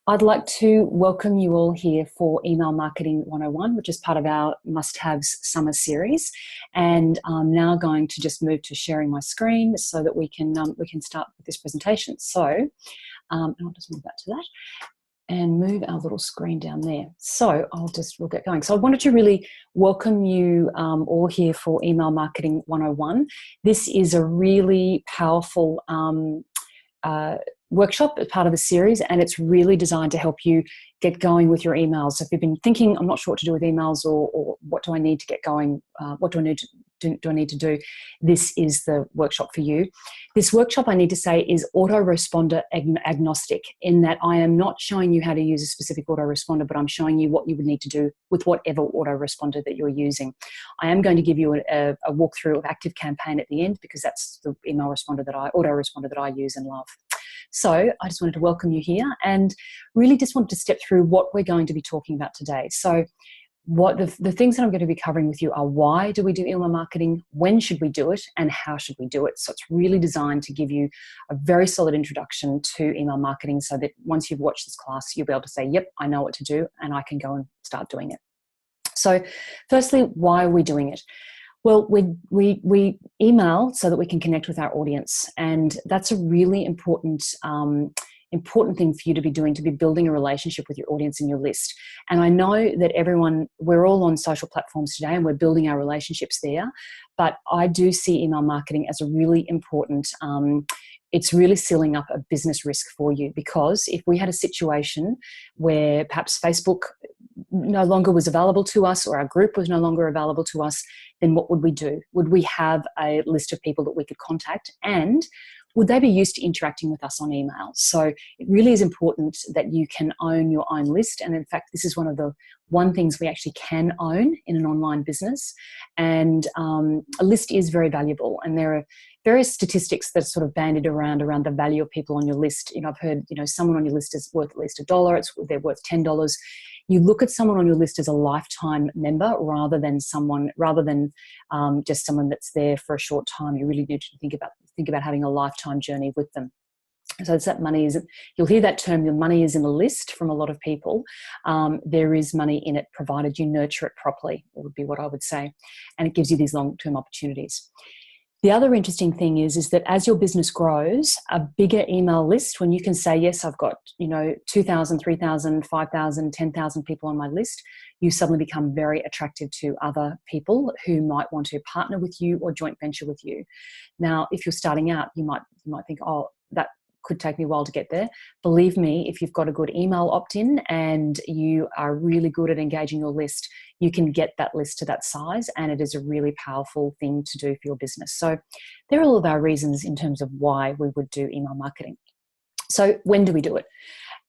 I'd like to welcome you all here for Email Marketing 101, which is part of our Must-Haves summer series. And I'm now going to just move to sharing my screen so that we can start with this presentation. So I'll just move back to that and move our little screen down there. So we'll get going. So I wanted to really welcome you all here for Email Marketing 101. This is a really powerful workshop as part of the series, and it's really designed to help you get going with your emails. So if you've been thinking, I'm not sure what to do with emails, or what do I need to get going, what do I need to do, this is the workshop for you. This workshop, I need to say, is autoresponder agnostic, in that I am not showing you how to use a specific autoresponder, but I'm showing you what you would need to do with whatever autoresponder that you're using. I am going to give you a walkthrough of Activecampaign at the end, because that's the autoresponder that I use and love. So I just wanted to welcome you here, and really just wanted to step through what we're going to be talking about today. So what the things that I'm going to be covering with you are: why do we do email marketing, when should we do it, and how should we do it. So it's really designed to give you a very solid introduction to email marketing, so that once you've watched this class, you'll be able to say, yep, I know what to do, and I can go and start doing it. So firstly, why are we doing it? Well, we email so that we can connect with our audience, and that's a really important thing for you to be doing, to be building a relationship with your audience and your list. And I know that we're all on social platforms today, and we're building our relationships there, but I do see email marketing as a really important, it's really sealing up a business risk for you, because if we had a situation where perhaps Facebook no longer was available to us, or our group was no longer available to us, then what would we do? Would we have a list of people that we could contact, and would they be used to interacting with us on email? So it really is important that you can own your own list. And in fact, this is one of the things we actually can own in an online business. And a list is very valuable. And there are various statistics that are sort of bandied around the value of people on your list. I've heard, someone on your list is worth at least $1. They're worth $10. You look at someone on your list as a lifetime member, rather than just someone that's there for a short time. You really need to think about having a lifetime journey with them. So it's that money is, you'll hear that term, the money is in the list from a lot of people. There is money in it, provided you nurture it properly, that would be what I would say. And it gives you these long-term opportunities. The other interesting thing is that as your business grows, a bigger email list, when you can say, yes, I've got 2,000, 3,000, 5,000, 10,000 people on my list, you suddenly become very attractive to other people who might want to partner with you or joint venture with you. Now, if you're starting out, you might think, oh, that could take me a while to get there. Believe me, if you've got a good email opt-in and you are really good at engaging your list, you can get that list to that size, and it is a really powerful thing to do for your business. So there are all of our reasons in terms of why we would do email marketing. So when do we do it?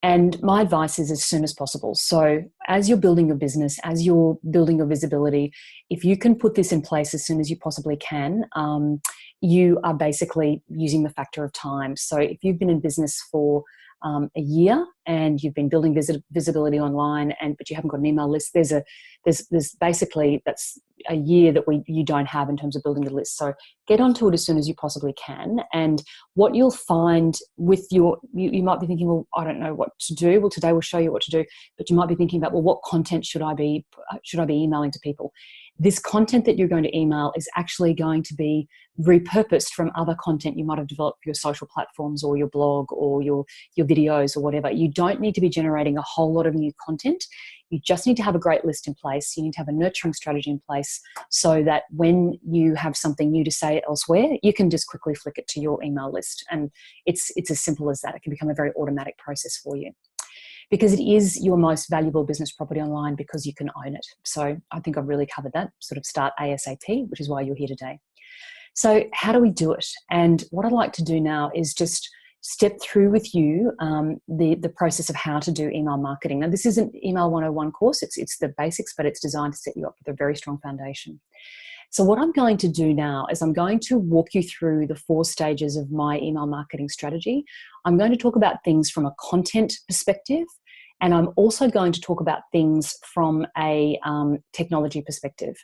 And my advice is as soon as possible. So as you're building your business, as you're building your visibility, if you can put this in place as soon as you possibly can, you are basically using the factor of time. So if you've been in business for a year and you've been building visibility online, but you haven't got an email list, there's basically, that's a year that you don't have in terms of building the list. So get onto it as soon as you possibly can. And what you'll find with you might be thinking, well, I don't know what to do. Well, today we'll show you what to do, but you might be thinking about, well, what content should I be emailing to people? This content that you're going to email is actually going to be repurposed from other content you might have developed for your social platforms or your blog or your videos or whatever. You don't need to be generating a whole lot of new content. You just need to have a great list in place. You need to have a nurturing strategy in place, so that when you have something new to say elsewhere, you can just quickly flick it to your email list. And it's as simple as that. It can become a very automatic process for you, because it is your most valuable business property online, because you can own it. So I think I've really covered that. Sort of start ASAP, which is why you're here today. So how do we do it? And what I'd like to do now is just step through with you the process of how to do email marketing. Now, this is an Email 101 course. It's the basics, but it's designed to set you up with a very strong foundation. So what I'm going to do now is I'm going to walk you through the 4 stages of my email marketing strategy. I'm going to talk about things from a content perspective, and I'm also going to talk about things from a technology perspective.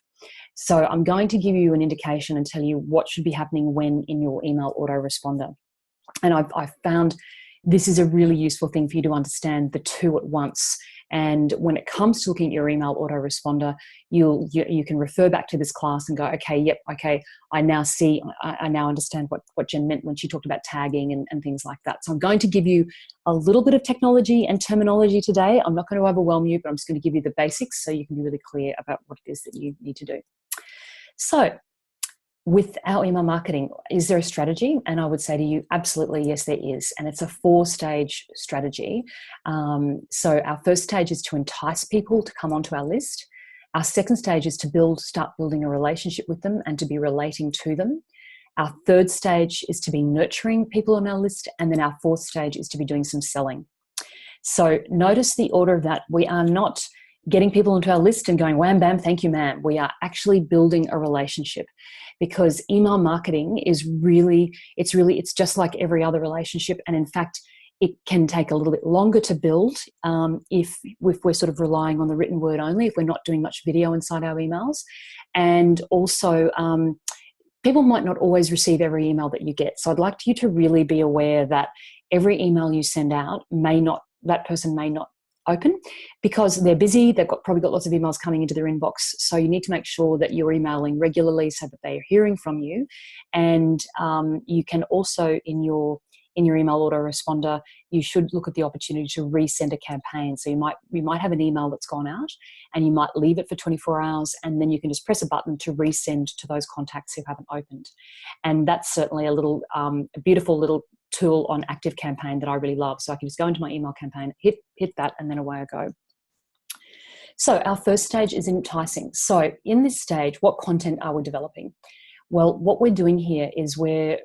So I'm going to give you an indication and tell you what should be happening when in your email autoresponder. And I've found this is a really useful thing for you to understand the two at once. And when it comes to looking at your email autoresponder, you can refer back to this class and go, okay, yep, okay, I now see, I now understand what Jen meant when she talked about tagging and things like that. So I'm going to give you a little bit of technology and terminology today. I'm not going to overwhelm you, but I'm just going to give you the basics so you can be really clear about what it is that you need to do. So with our email marketing, is there a strategy? And I would say to you, absolutely, yes, there is. And it's a 4-stage strategy. So our first stage is to entice people to come onto our list. Our second stage is to start building a relationship with them and to be relating to them. Our third stage is to be nurturing people on our list. And then our fourth stage is to be doing some selling. So notice the order of that. We are not getting people onto our list and going, wham, bam, thank you, ma'am. We are actually building a relationship, because email marketing is it's just like every other relationship. And in fact, it can take a little bit longer to build if we're sort of relying on the written word only, if we're not doing much video inside our emails. And also, people might not always receive every email that you get. So I'd like you to really be aware that every email you send out that person may not open, because they're busy. They've probably got lots of emails coming into their inbox. So you need to make sure that you're emailing regularly so that they are hearing from you. And you can also, in your email autoresponder, you should look at the opportunity to resend a campaign. So you might have an email that's gone out and you might leave it for 24 hours, and then you can just press a button to resend to those contacts who haven't opened. And that's certainly a beautiful little tool on Activecampaign that I really love. So I can just go into my email campaign, hit that, and then away I go. So our first stage is enticing. So in this stage, what content are we developing? Well, what we're doing here is we're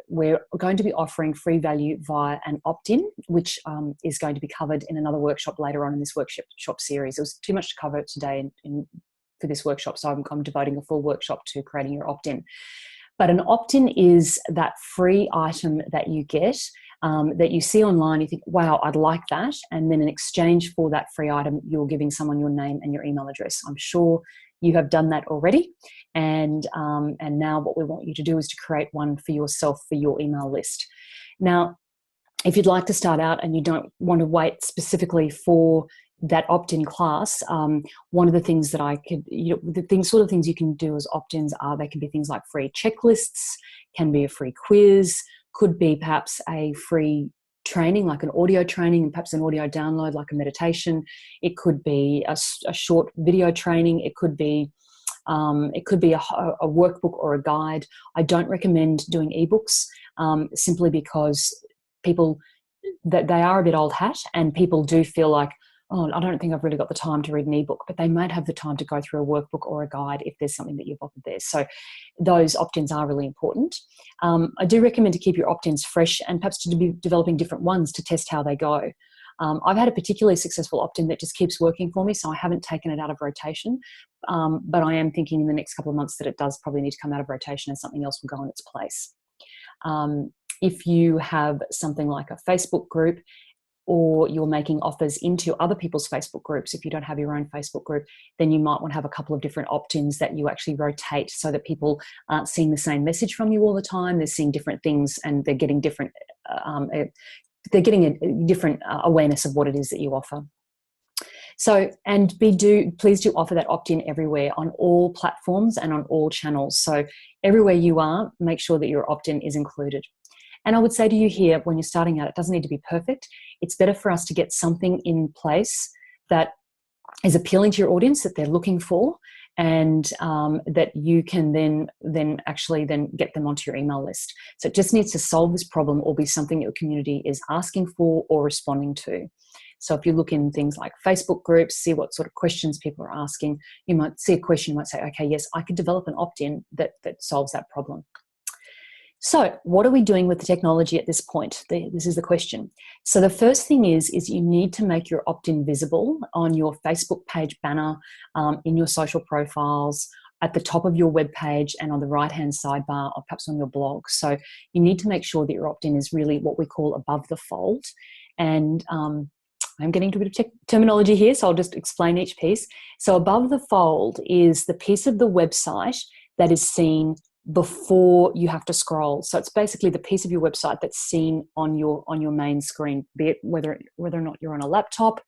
going to be offering free value via an opt-in, which is going to be covered in another workshop later on in this workshop series. It was too much to cover today for this workshop, so I'm devoting a full workshop to creating your opt-in. But an opt-in is that free item that you get, that you see online, you think, wow, I'd like that. And then in exchange for that free item, you're giving someone your name and your email address. I'm sure you have done that already. And now what we want you to do is to create one for yourself for your email list. Now, if you'd like to start out and you don't want to wait specifically for that opt-in class, one of the things that sort of things you can do as opt-ins they can be things like free checklists, can be a free quiz, could be perhaps a free training, like an audio training, and perhaps an audio download, like a meditation. It could be a short video training. It could be a workbook or a guide. I don't recommend doing ebooks simply because that they are a bit old hat, and people do feel like, oh, I don't think I've really got the time to read an ebook, but they might have the time to go through a workbook or a guide if there's something that you've offered there. So those opt-ins are really important. I do recommend to keep your opt-ins fresh and perhaps to be developing different ones to test how they go. I've had a particularly successful opt-in that just keeps working for me, so I haven't taken it out of rotation. But I am thinking in the next couple of months that it does probably need to come out of rotation and something else will go in its place. If you have something like a Facebook group, or you're making offers into other people's Facebook groups, if you don't have your own Facebook group, then you might want to have a couple of different opt-ins that you actually rotate so that people aren't seeing the same message from you all the time. They're seeing different things and they're getting different, awareness of what it is that you offer. So, and please do offer that opt-in everywhere on all platforms and on all channels. So everywhere you are, make sure that your opt-in is included. And I would say to you here, when you're starting out, it doesn't need to be perfect. It's better for us to get something in place that is appealing to your audience, that they're looking for, and that you can then actually get them onto your email list. So it just needs to solve this problem or be something your community is asking for or responding to. So if you look in things like Facebook groups, see what sort of questions people are asking, you might see a question, you might say, okay, yes, I could develop an opt-in that solves that problem. So what are we doing with the technology at this point? This is the question. So the first thing is you need to make your opt-in visible on your Facebook page banner, in your social profiles, at the top of your web page, and on the right-hand sidebar, or perhaps on your blog. So you need to make sure that your opt-in is really what we call above the fold. And I'm getting to a bit of terminology here, so I'll just explain each piece. So above the fold is the piece of the website that is seen before you have to scroll. So it's basically the piece of your website that's seen on your main screen, be it whether or not you're on a laptop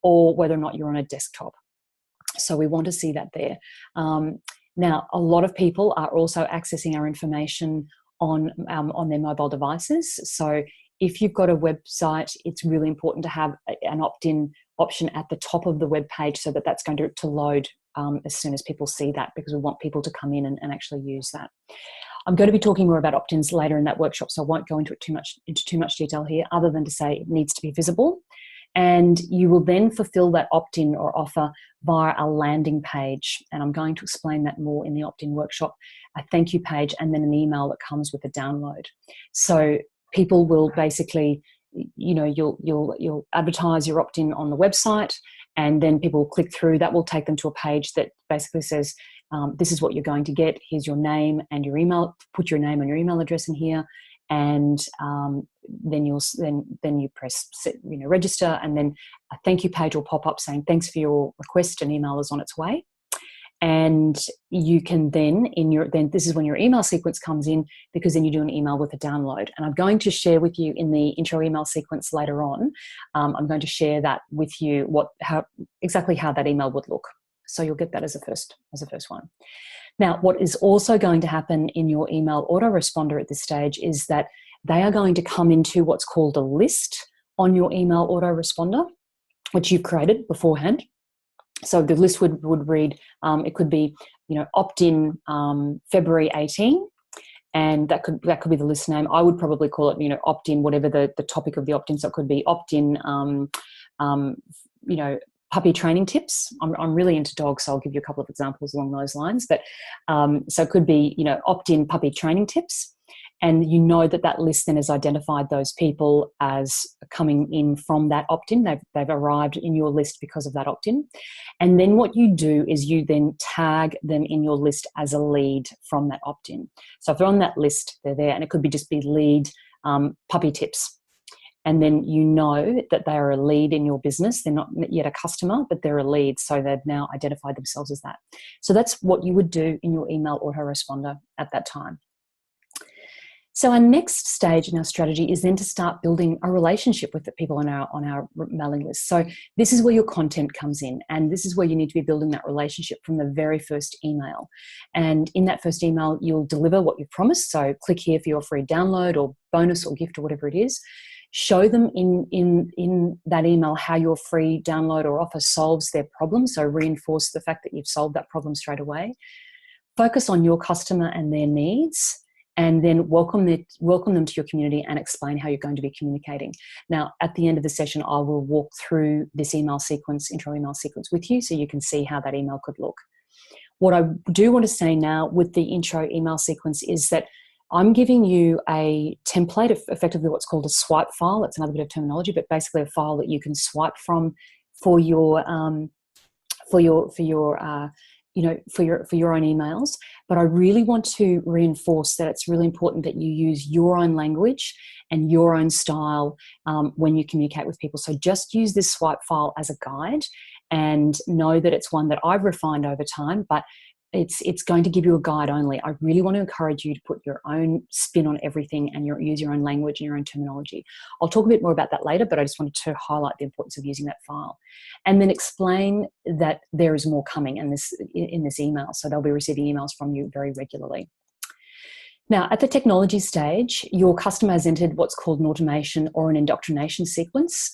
or whether or not you're on a desktop. So we want to see that there. Now, a lot of people are also accessing our information on their mobile devices. So if you've got a website, it's really important to have an opt-in option at the top of the web page, so that that's going to load as soon as people see that, because we want people to come in and actually use that. I'm going to be talking more about opt-ins later in that workshop, so I won't go into too much detail here, other than to say it needs to be visible. And you will then fulfill that opt-in or offer via a landing page. And I'm going to explain that more in the opt-in workshop, a thank you page, and then an email that comes with a download. So people will basically, you'll advertise your opt-in on the website, and then people will click through. That will take them to a page that basically says, this is what you're going to get. Here's your name and your email. Put your name and your email address in here. And then you press register, and then a thank you page will pop up saying thanks for your request, an email is on its way. And you can then this is when your email sequence comes in, because then you do an email with a download. And I'm going to share with you in the intro email sequence later on. I'm going to share that with you, exactly how that email would look. So you'll get that as a first one. Now, what is also going to happen in your email autoresponder at this stage is that they are going to come into what's called a list on your email autoresponder, which you've created beforehand. So the list would read, it could be, opt-in February 18, and that could be the list name. I would probably call it, opt-in, whatever the topic of the opt-in. So it could be opt-in, puppy training tips. I'm really into dogs, so I'll give you a couple of examples along those lines. But so it could be, opt-in puppy training tips. And that list then has identified those people as coming in from that opt-in. They've arrived in your list because of that opt-in. And then what you do is you then tag them in your list as a lead from that opt-in. So if they're on that list, they're there, and it could just be lead puppy tips. And then that they are a lead in your business. They're not yet a customer, but they're a lead. So they've now identified themselves as that. So that's what you would do in your email autoresponder at that time. So our next stage in our strategy is then to start building a relationship with the people on our mailing list. So this is where your content comes in, and this is where you need to be building that relationship from the very first email. And in that first email, you'll deliver what you've promised. So click here for your free download or bonus or gift or whatever it is. Show them in that email how your free download or offer solves their problem. So reinforce the fact that you've solved that problem straight away. Focus on your customer and their needs, and then welcome them to your community and explain how you're going to be communicating. Now, at the end of the session, I will walk through this intro email sequence with you, so you can see how that email could look. What I do want to say now with the intro email sequence is that I'm giving you a template, effectively what's called a swipe file. It's another bit of terminology, but basically a file that you can swipe from for your own emails. But I really want to reinforce that it's really important that you use your own language and your own style when you communicate with people. So just use this swipe file as a guide, and know that it's one that I've refined over time, but it's going to give you a guide only. I really want to encourage you to put your own spin on everything and use your own language and your own terminology. I'll talk a bit more about that later, but I just wanted to highlight the importance of using that file. And then explain that there is more coming in this email. So they'll be receiving emails from you very regularly. Now, at the technology stage, your customer has entered what's called an automation or an indoctrination sequence,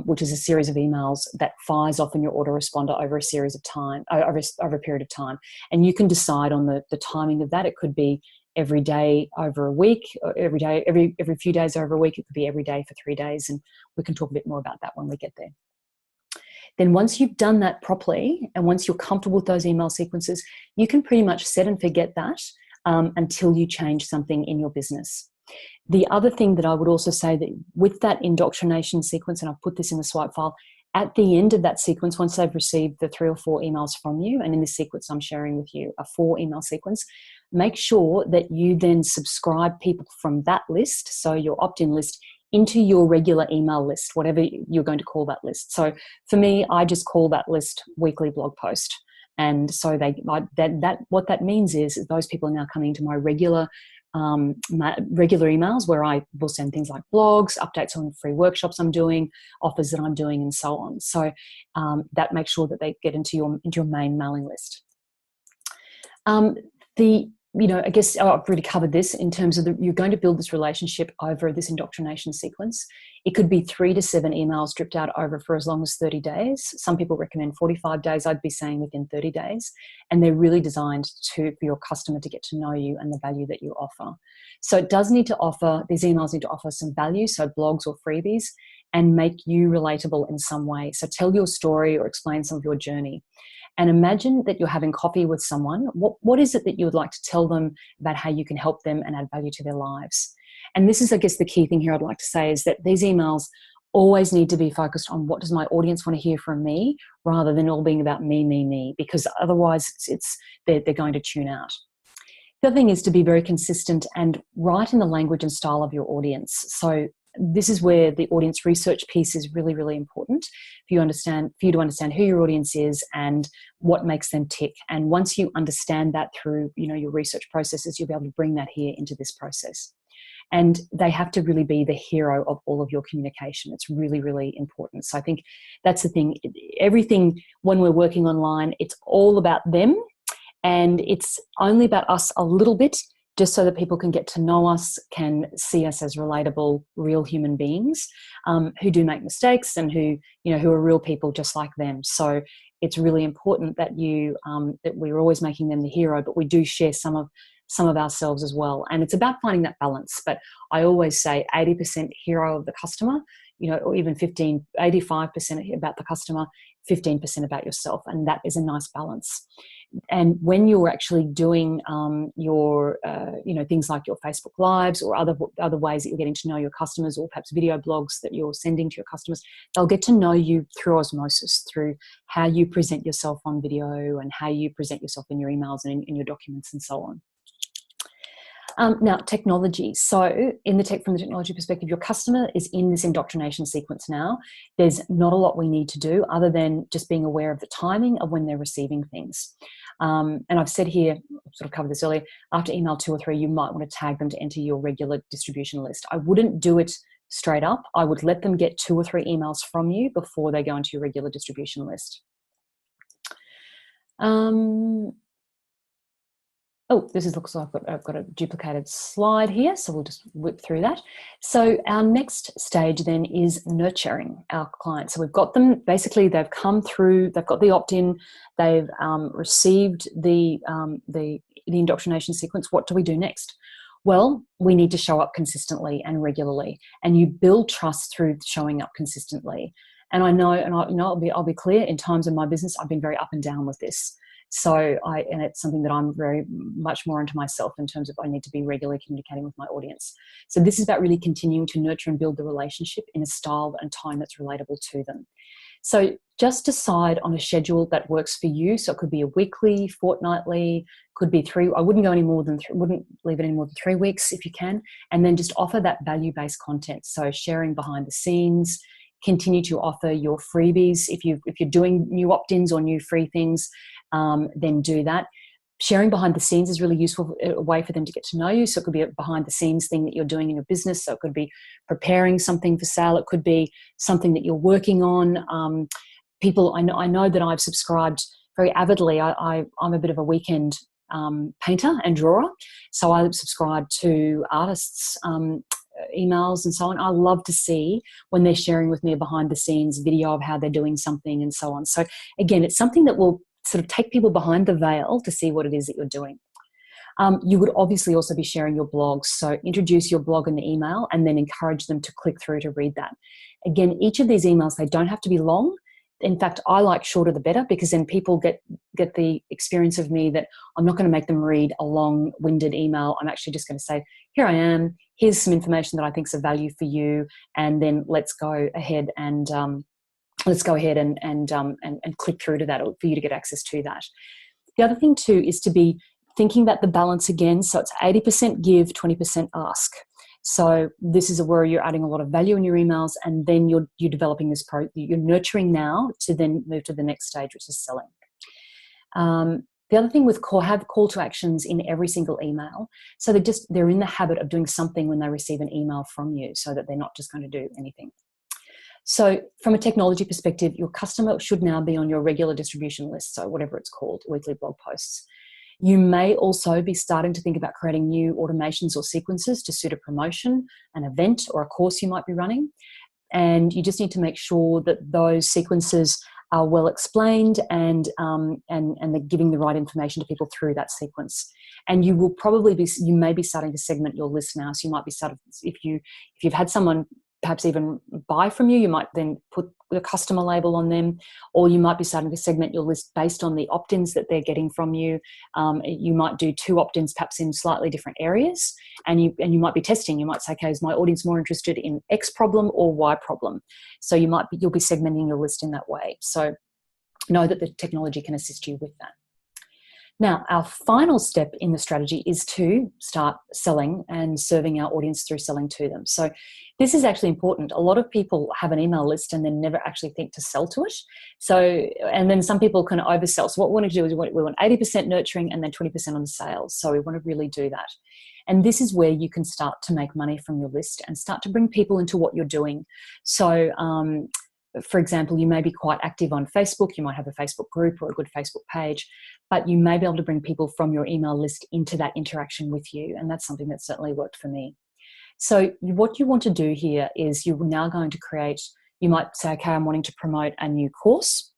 which is a series of emails that fires off in your autoresponder over a series of time, over a period of time. And you can decide on the timing of that. It could be every day over a week, or every few days over a week. It could be every day for 3 days. And we can talk a bit more about that when we get there. Then once you've done that properly, and once you're comfortable with those email sequences, you can pretty much set and forget that until you change something in your business. The other thing that I would also say, that with that indoctrination sequence, and I've put this in the swipe file, at the end of that sequence, once they've received the 3 or 4 emails from you, and in this sequence I'm sharing with you a 4 email sequence, make sure that you then subscribe people from that list, so your opt-in list, into your regular email list, whatever you're going to call that list. So for me, I just call that list weekly blog post. And so what that means is those people are now coming to my regular emails, where I will send things like blogs, updates on free workshops I'm doing, offers that I'm doing, and so on. So that makes sure that they get into your main mailing list. I guess I've already covered this in terms of you're going to build this relationship over this indoctrination sequence. It could be 3 to 7 emails dripped out over for as long as 30 days. Some people recommend 45 days. I'd be saying within 30 days. And they're really designed for your customer to get to know you and the value that you offer. So it does need to offer, these emails need to offer some value, so blogs or freebies, and make you relatable in some way. So tell your story or explain some of your journey. And imagine that you're having coffee with someone. What is it that you would like to tell them about how you can help them and add value to their lives? And this is, I guess, the key thing here I'd like to say is that these emails always need to be focused on what does my audience want to hear from me, rather than all being about me, because otherwise they're going to tune out. The other thing is to be very consistent and write in the language and style of your audience. So this is where the audience research piece is really, really important for you to understand who your audience is and what makes them tick. And once you understand that through, your research processes, you'll be able to bring that here into this process. And they have to really be the hero of all of your communication. It's really, really important. So I think that's the thing. Everything when we're working online, it's all about them, and it's only about us a little bit, just so that people can get to know us, can see us as relatable, real human beings who do make mistakes and who are real people just like them. So it's really important that that we're always making them the hero, but we do share some of ourselves as well. And it's about finding that balance. But I always say 80% hero of the customer, or even 85% about the customer, 15% about yourself. And that is a nice balance. And when you're actually doing your things like your Facebook Lives or other ways that you're getting to know your customers, or perhaps video blogs that you're sending to your customers, they'll get to know you through osmosis, through how you present yourself on video and how you present yourself in your emails and in your documents and so on. Now, technology. So from the technology perspective, your customer is in this indoctrination sequence now. There's not a lot we need to do other than just being aware of the timing of when they're receiving things. And I've said here, I've sort of covered this earlier, after email 2 or 3, you might want to tag them to enter your regular distribution list. I wouldn't do it straight up. I would let them get 2 or 3 emails from you before they go into your regular distribution list. Looks like I've got a duplicated slide here, so we'll just whip through that. So our next stage then is nurturing our clients. So we've got them, basically they've come through, they've got the opt-in, they've received the indoctrination sequence. What do we do next? Well, we need to show up consistently and regularly, and you build trust through showing up consistently. And I know, I'll be clear, in times of my business, I've been very up and down with this. So it's something that I'm very much more into myself in terms of I need to be regularly communicating with my audience. So this is about really continuing to nurture and build the relationship in a style and time that's relatable to them. So just decide on a schedule that works for you. So it could be a weekly, fortnightly, could be 3. I wouldn't go any more than wouldn't leave it any more than 3 weeks if you can. And then just offer that value-based content. So sharing behind the scenes, continue to offer your freebies. If you're doing new opt-ins or new free things, then do that. Sharing behind the scenes is really useful, a way for them to get to know you. So it could be a behind the scenes thing that you're doing in your business. So it could be preparing something for sale. It could be something that you're working on. I know that I've subscribed very avidly. I'm a bit of a weekend painter and drawer. So I subscribe to artists' emails and so on. I love to see when they're sharing with me a behind the scenes video of how they're doing something and so on. So again, it's something that will sort of take people behind the veil to see what it is that you're doing. You would obviously also be sharing your blogs. So introduce your blog in the email and then encourage them to click through to read that. Again, each of these emails, they don't have to be long. In fact, I like shorter the better, because then people get the experience of me that I'm not going to make them read a long-winded email. I'm actually just going to say, here I am, here's some information that I think is of value for you, and then let's go ahead and click through to that for you to get access to that. The other thing too is to be thinking about the balance again. So it's 80% give, 20% ask. So this is where you're adding a lot of value in your emails, and then you're developing this you're nurturing now to then move to the next stage, which is selling. The other thing with have call to actions in every single email. So they're in the habit of doing something when they receive an email from you, so that they're not just going to do anything. So from a technology perspective, your customer should now be on your regular distribution list, so whatever it's called, weekly blog posts. You may also be starting to think about creating new automations or sequences to suit a promotion, an event, or a course you might be running. And you just need to make sure that those sequences are well explained and they're giving the right information to people through that sequence. And you may be starting to segment your list now. So you might be if you've had someone perhaps even buy from you, you might then put the customer label on them, or you might be starting to segment your list based on the opt-ins that they're getting from you. You might do 2 opt-ins perhaps in slightly different areas, and you might be testing. You might say, okay, is my audience more interested in X problem or Y problem? So you'll be segmenting your list in that way. So know that the technology can assist you with that. Now, our final step in the strategy is to start selling and serving our audience through selling to them. So this is actually important. A lot of people have an email list and then never actually think to sell to it. So, and then some people can oversell. So what we want to do is we want 80% nurturing and then 20% on sales. So we want to really do that. And this is where you can start to make money from your list and start to bring people into what you're doing. So, for example, you may be quite active on Facebook. You might have a Facebook group or a good Facebook page, but you may be able to bring people from your email list into that interaction with you. And that's something that certainly worked for me. So what you want to do here is you're now going to you might say, okay, I'm wanting to promote a new course.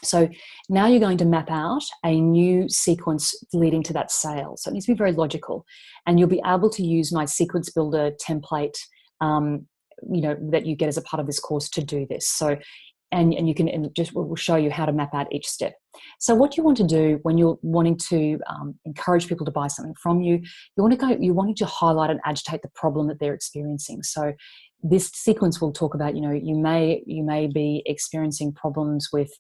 So now you're going to map out a new sequence leading to that sale. So it needs to be very logical. And you'll be able to use my sequence builder template that you get as a part of this course to do this. So, and you can we'll show you how to map out each step. So what you want to do when you're wanting to encourage people to buy something from you, you're wanting to highlight and agitate the problem that they're experiencing. So this sequence will talk about, you may be experiencing problems with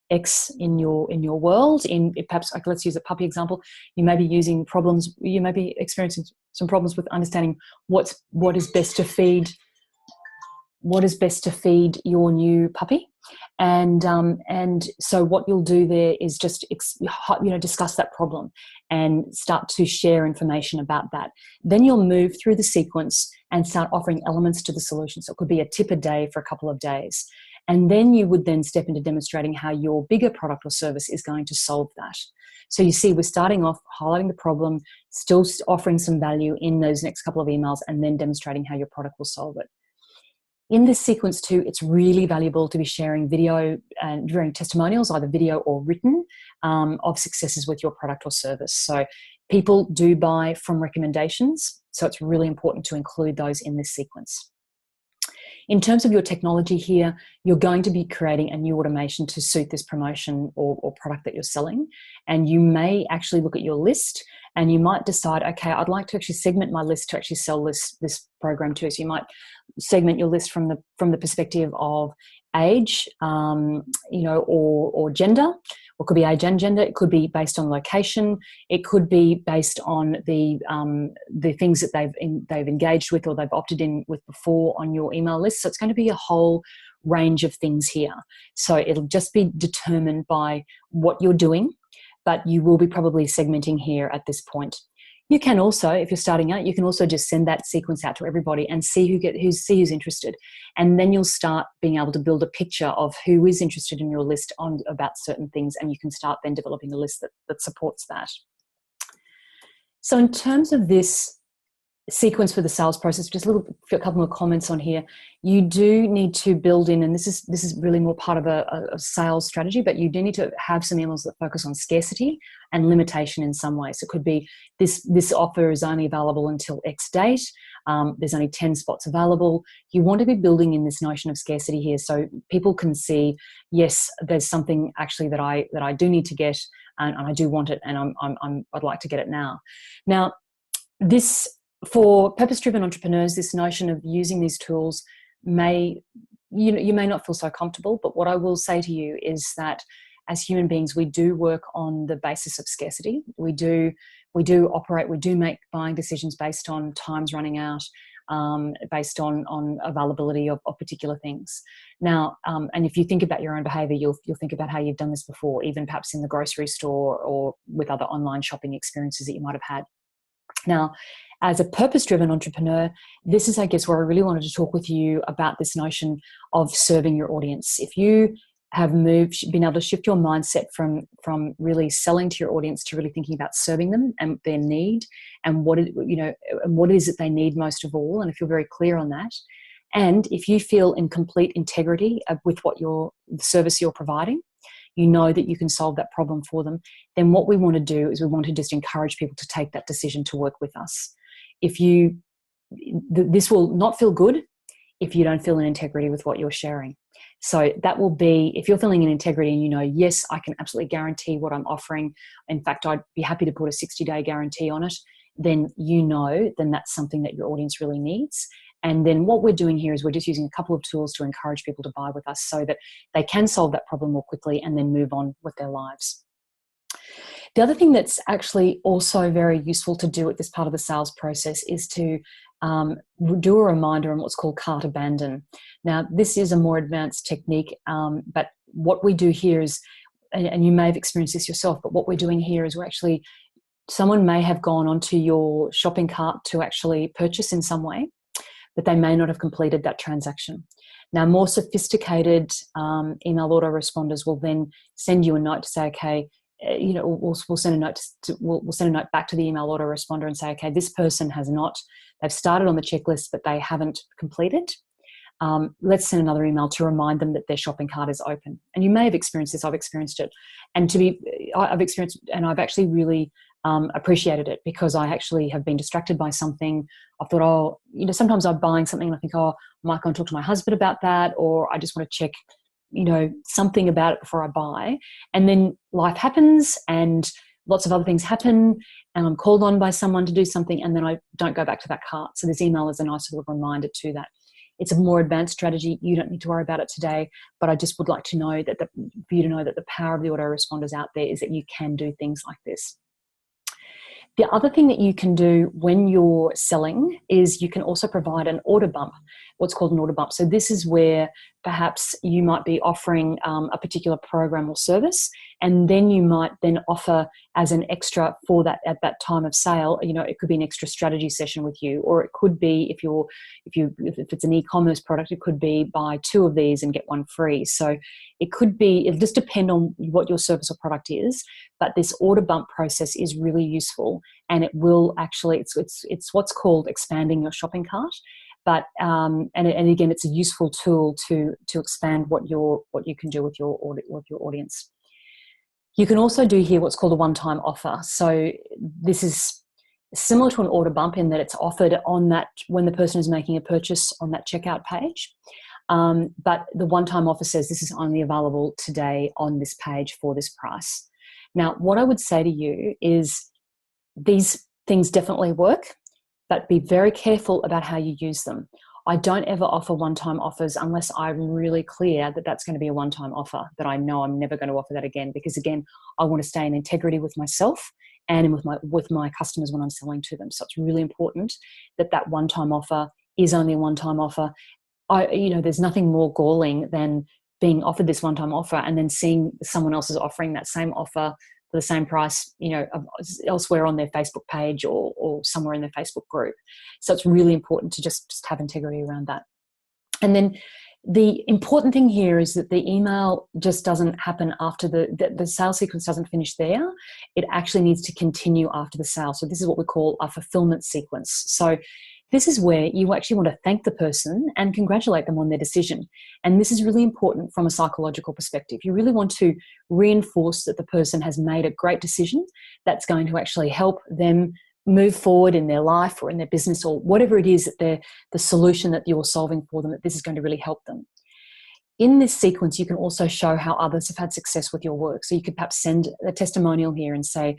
X in your world. Perhaps, like, let's use a puppy example. You may be experiencing some problems with understanding what is best to feed your new puppy. And so what you'll do there is just discuss that problem and start to share information about that. Then you'll move through the sequence and start offering elements to the solution. So it could be a tip a day for a couple of days. And then you would then step into demonstrating how your bigger product or service is going to solve that. So you see, we're starting off highlighting the problem, still offering some value in those next couple of emails, and then demonstrating how your product will solve it. In this sequence too, it's really valuable to be sharing video and sharing testimonials, either video or written, of successes with your product or service. So people do buy from recommendations, so it's really important to include those in this sequence. In terms of your technology here, you're going to be creating a new automation to suit this promotion or product that you're selling. And you may actually look at your list and you might decide, okay, I'd like to actually segment my list to actually sell this program to. So you might segment your list from the perspective of age, or gender. Or it could be age and gender. It could be based on location. It could be based on the things that they've engaged with or they've opted in with before on your email list. So it's going to be a whole range of things here. So it'll just be determined by what you're doing, but you will be probably segmenting here at this point. You can also, if you're starting out, you can also just send that sequence out to everybody and see who's interested. And then you'll start being able to build a picture of who is interested in your list about certain things, and you can start then developing a list that supports that. So in terms of this sequence for the sales process, just a couple more comments on here. You do need to build in, and this is really more part of a sales strategy, but you do need to have some emails that focus on scarcity and limitation in some way. So it could be this offer is only available until X date. There's only 10 spots available. You want to be building in this notion of scarcity here, so people can see, yes, there's something actually that I do need to get, and I do want it, and I'd like to get it now. Now, this, for purpose-driven entrepreneurs, this notion of using these tools you may not feel so comfortable, but what I will say to you is that as human beings, we do work on the basis of scarcity. We do make buying decisions based on times running out. based on availability of particular things. Now, and if you think about your own behavior, you'll think about how you've done this before, even perhaps in the grocery store or with other online shopping experiences that you might have had. Now, as a purpose-driven entrepreneur, this is, I guess, where I really wanted to talk with you about this notion of serving your audience. If you have been able to shift your mindset from really selling to your audience to really thinking about serving them and their need and what it is that they need most of all, and if you're very clear on that, and if you feel in complete integrity with the service you're providing, you know that you can solve that problem for them, then what we want to do is we want to just encourage people to take that decision to work with us. This will not feel good if you don't feel in integrity with what you're sharing. So that will be, if you're feeling in integrity and you know, yes, I can absolutely guarantee what I'm offering. In fact, I'd be happy to put a 60-day guarantee on it. Then that's something that your audience really needs. And then what we're doing here is we're just using a couple of tools to encourage people to buy with us so that they can solve that problem more quickly and then move on with their lives. The other thing that's actually also very useful to do at this part of the sales process is to do a reminder on what's called Carte Abandon. Now, this is a more advanced technique, but what we do here is, and you may have experienced this yourself, but what we're doing here is someone may have gone onto your shopping cart to actually purchase in some way, but they may not have completed that transaction. Now, more sophisticated email autoresponders will then send you a note to say, okay, we'll send a note we'll send a note back to the email autoresponder and say, okay, this person they've started on the checklist, but they haven't completed. Let's send another email to remind them that their shopping cart is open. And you may have experienced this. I've experienced it, I've actually really appreciated it because I actually have been distracted by something. I thought, sometimes I'm buying something and I think, I might go and talk to my husband about that, or I just want to check, something about it before I buy. And then life happens and lots of other things happen and I'm called on by someone to do something and then I don't go back to that cart. So this email is a nice little reminder to that. It's a more advanced strategy. You don't need to worry about it today, but I just would like to know for you to know that the power of the autoresponders out there is that you can do things like this. The other thing that you can do when you're selling is you can also provide an order bump, what's called an order bump. So this is where perhaps you might be offering a particular program or service, and then you might then offer as an extra for that at that time of sale. It could be an extra strategy session with you, or it could be if it's an e-commerce product, it could be buy 2 of these and get 1 free. So it'll just depend on what your service or product is. But this order bump process is really useful, and it will actually it's what's called expanding your shopping cart. But and again, it's a useful tool to expand what you can do with your audience. You can also do here what's called a one-time offer. So this is similar to an order bump in that it's offered on that when the person is making a purchase on that checkout page. But the one-time offer says this is only available today on this page for this price. Now, what I would say to you is these things definitely work, but be very careful about how you use them. I don't ever offer one-time offers unless I'm really clear that that's going to be a one-time offer, that I know I'm never going to offer that again, because again, I want to stay in integrity with myself and with my customers when I'm selling to them. So it's really important that one-time offer is only a one-time offer. There's nothing more galling than being offered this one-time offer and then seeing someone else is offering that same offer for the same price, elsewhere on their Facebook page or somewhere in their Facebook group. So it's really important to just have integrity around that. And then the important thing here is that the email just doesn't happen after the sales sequence doesn't finish there. It actually needs to continue after the sale. So this is what we call a fulfillment sequence. So this is where you actually want to thank the person and congratulate them on their decision. And this is really important from a psychological perspective. You really want to reinforce that the person has made a great decision that's going to actually help them move forward in their life or in their business or whatever it is that the solution that you're solving for them, that this is going to really help them. In this sequence, you can also show how others have had success with your work. So you could perhaps send a testimonial here and say,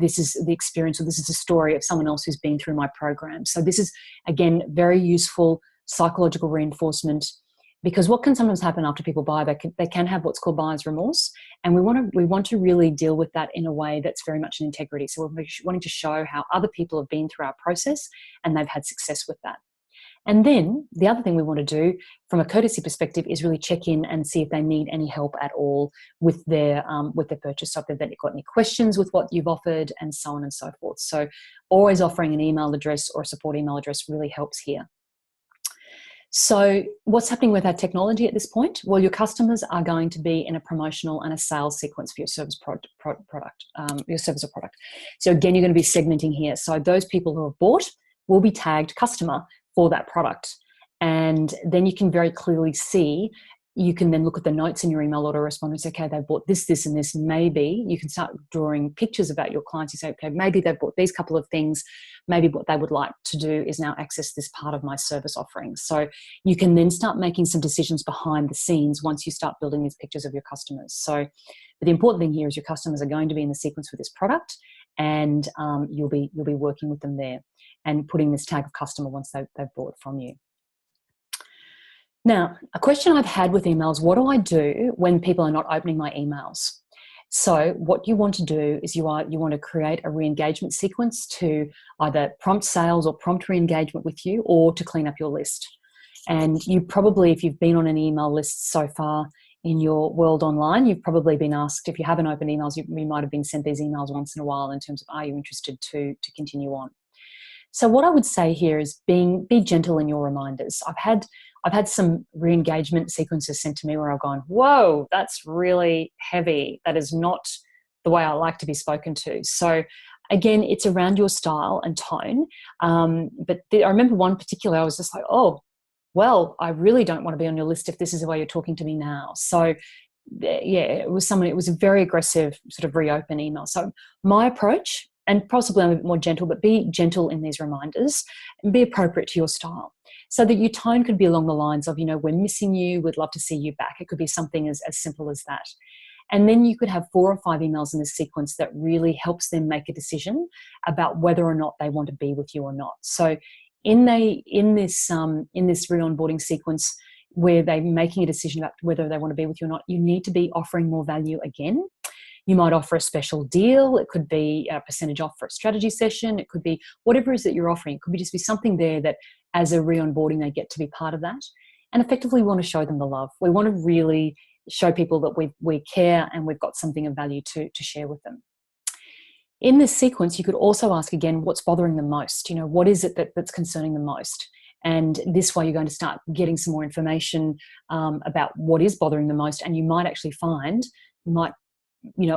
this is the experience, or this is the story of someone else who's been through my program. So this is, again, very useful psychological reinforcement, Because what can sometimes happen after people buy, they can have what's called buyer's remorse, and we want to really deal with that in a way that's very much in integrity. So we're wanting to show how other people have been through our process and they've had success with that. And then the other thing we want to do from a courtesy perspective is really check in and see if they need any help at all with their purchase. So if they've got any questions with what you've offered, and so on and so forth. So always offering an email address or a support email address really helps here. So what's happening with our technology at this point? Well, your customers are going to be in a promotional and a sales sequence for your service product, your service or product. So again, you're going to be segmenting here. So those people who have bought will be tagged customer for that product. And then you can very clearly see, you can then look at the notes in your email autoresponder and say, okay, they bought this, this, and this. Maybe you can start drawing pictures about your clients. You say, okay, maybe they've bought these couple of things. Maybe what they would like to do is now access this part of my service offering. So you can then start making some decisions behind the scenes once you start building these pictures of your customers. So but the important thing here is your customers are going to be in the sequence for this product, and you'll be working with them there and putting this tag of customer once they've bought from you. Now, a question I've had with emails, what do I do when people are not opening my emails? So what you want to do is you want to create a re-engagement sequence to either prompt sales or prompt re-engagement with you, or to clean up your list. And you probably, if you've been on an email list so far in your world online, you've probably been asked, if you haven't opened emails, you might have been sent these emails once in a while in terms of, are you interested to continue on? So what I would say here is be gentle in your reminders. I've had some re-engagement sequences sent to me where I've gone, whoa, that's really heavy. That is not the way I like to be spoken to. So again, it's around your style and tone. But I remember one particular, I was just like, oh, well, I really don't want to be on your list if this is the way you're talking to me now. So yeah, it was a very aggressive sort of reopen email. So my approach, and possibly I'm a bit more gentle, but be gentle in these reminders and be appropriate to your style. So that your tone could be along the lines of, we're missing you, we'd love to see you back. It could be something as simple as that. And then you could have 4 or 5 emails in this sequence that really helps them make a decision about whether or not they want to be with you or not. So in this re-onboarding sequence where they're making a decision about whether they want to be with you or not, you need to be offering more value again. You might offer a special deal. It could be a percentage off for a strategy session. It could be whatever it is that you're offering. It could just be something there that as a re-onboarding, they get to be part of that. And effectively, we want to show them the love. We want to really show people that we care and we've got something of value to share with them. In this sequence, you could also ask again, what's bothering them most? What is it that's concerning them most? And this way you're going to start getting some more information about what is bothering them most. And you might actually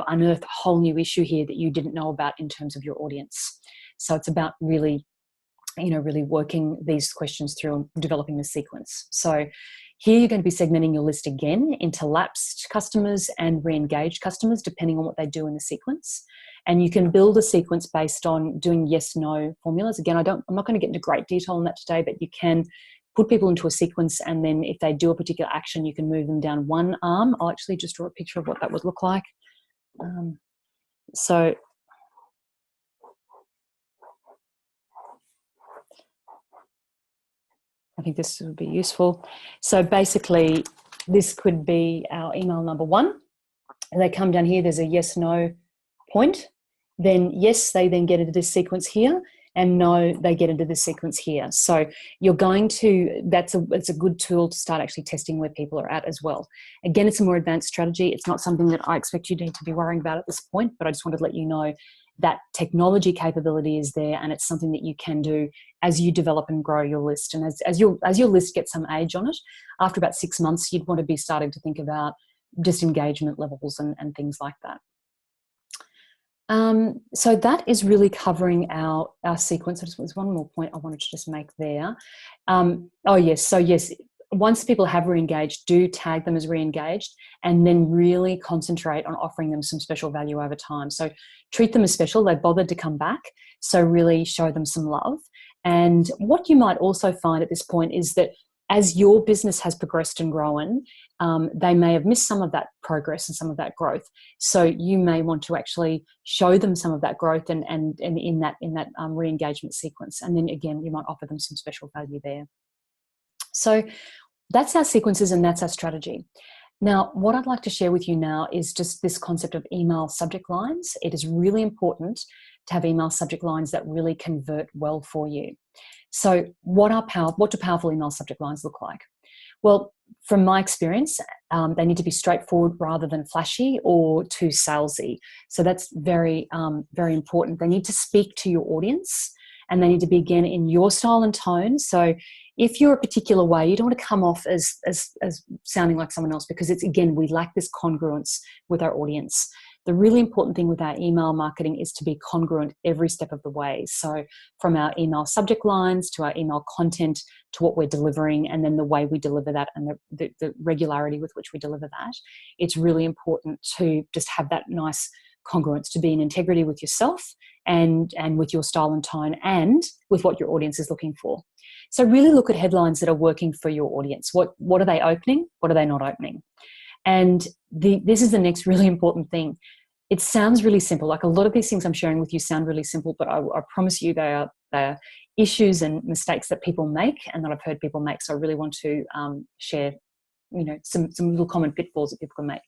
unearth a whole new issue here that you didn't know about in terms of your audience. So it's about really working these questions through and developing the sequence. So here you're going to be segmenting your list again into lapsed customers and re-engaged customers, depending on what they do in the sequence. And you can build a sequence based on doing yes/no formulas. Again, I'm not going to get into great detail on that today, but you can put people into a sequence, and then if they do a particular action, you can move them down one arm. I'll actually just draw a picture of what that would look like. So I think this would be useful. So basically, this could be our email number 1. And they come down here, there's a yes/no point. Then yes, they then get into this sequence here, and no, they get into this sequence here. So you're going to, it's a good tool to start actually testing where people are at as well. Again, it's a more advanced strategy. It's not something that I expect you need to be worrying about at this point, but I just wanted to let you know that technology capability is there, and it's something that you can do as you develop and grow your list. And as your list gets some age on it, after about 6 months, you'd want to be starting to think about just engagement levels and things like that. So that is really covering our sequence. There's one more point I wanted to just make there. Yes, once people have re-engaged, do tag them as re-engaged, and then really concentrate on offering them some special value over time. So treat them as special. They bothered to come back, so really show them some love. And what you might also find at this point is that as your business has progressed and grown, they may have missed some of that progress and some of that growth. So you may want to actually show them some of that growth and in that re-engagement sequence. And then again, you might offer them some special value there. So that's our sequences and that's our strategy. Now, what I'd like to share with you now is just this concept of email subject lines. It is really important to have email subject lines that really convert well for you. So what do powerful email subject lines look like? Well, from my experience, they need to be straightforward rather than flashy or too salesy. So that's very, very important. They need to speak to your audience, and they need to be, again, in your style and tone. So if you're a particular way, you don't want to come off as sounding like someone else, because it's, again, we lack this congruence with our audience. The really important thing with our email marketing is to be congruent every step of the way. So from our email subject lines to our email content to what we're delivering, and then the way we deliver that and the regularity with which we deliver that, it's really important to just have that nice congruence, to be in integrity with yourself and with your style and tone and with what your audience is looking for. So really look at headlines that are working for your audience. What are they opening? What are they not opening? And this is the next really important thing. It sounds really simple. Like, a lot of these things I'm sharing with you sound really simple, but I promise you they are issues and mistakes that people make and that I've heard people make. So I really want to share, some little common pitfalls that people can make.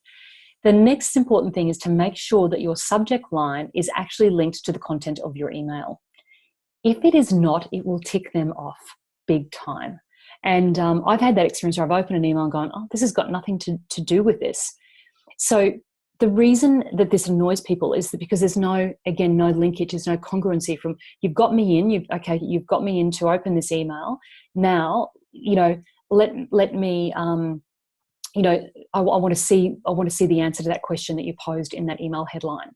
The next important thing is to make sure that your subject line is actually linked to the content of your email. If it is not, it will tick them off big time. And I've had that experience where I've opened an email and gone, oh, this has got nothing to do with this. So the reason that this annoys people is that because there's no linkage, there's no congruency from, you've got me in, you've got me in to open this email. Now, let me, I want to see the answer to that question that you posed in that email headline.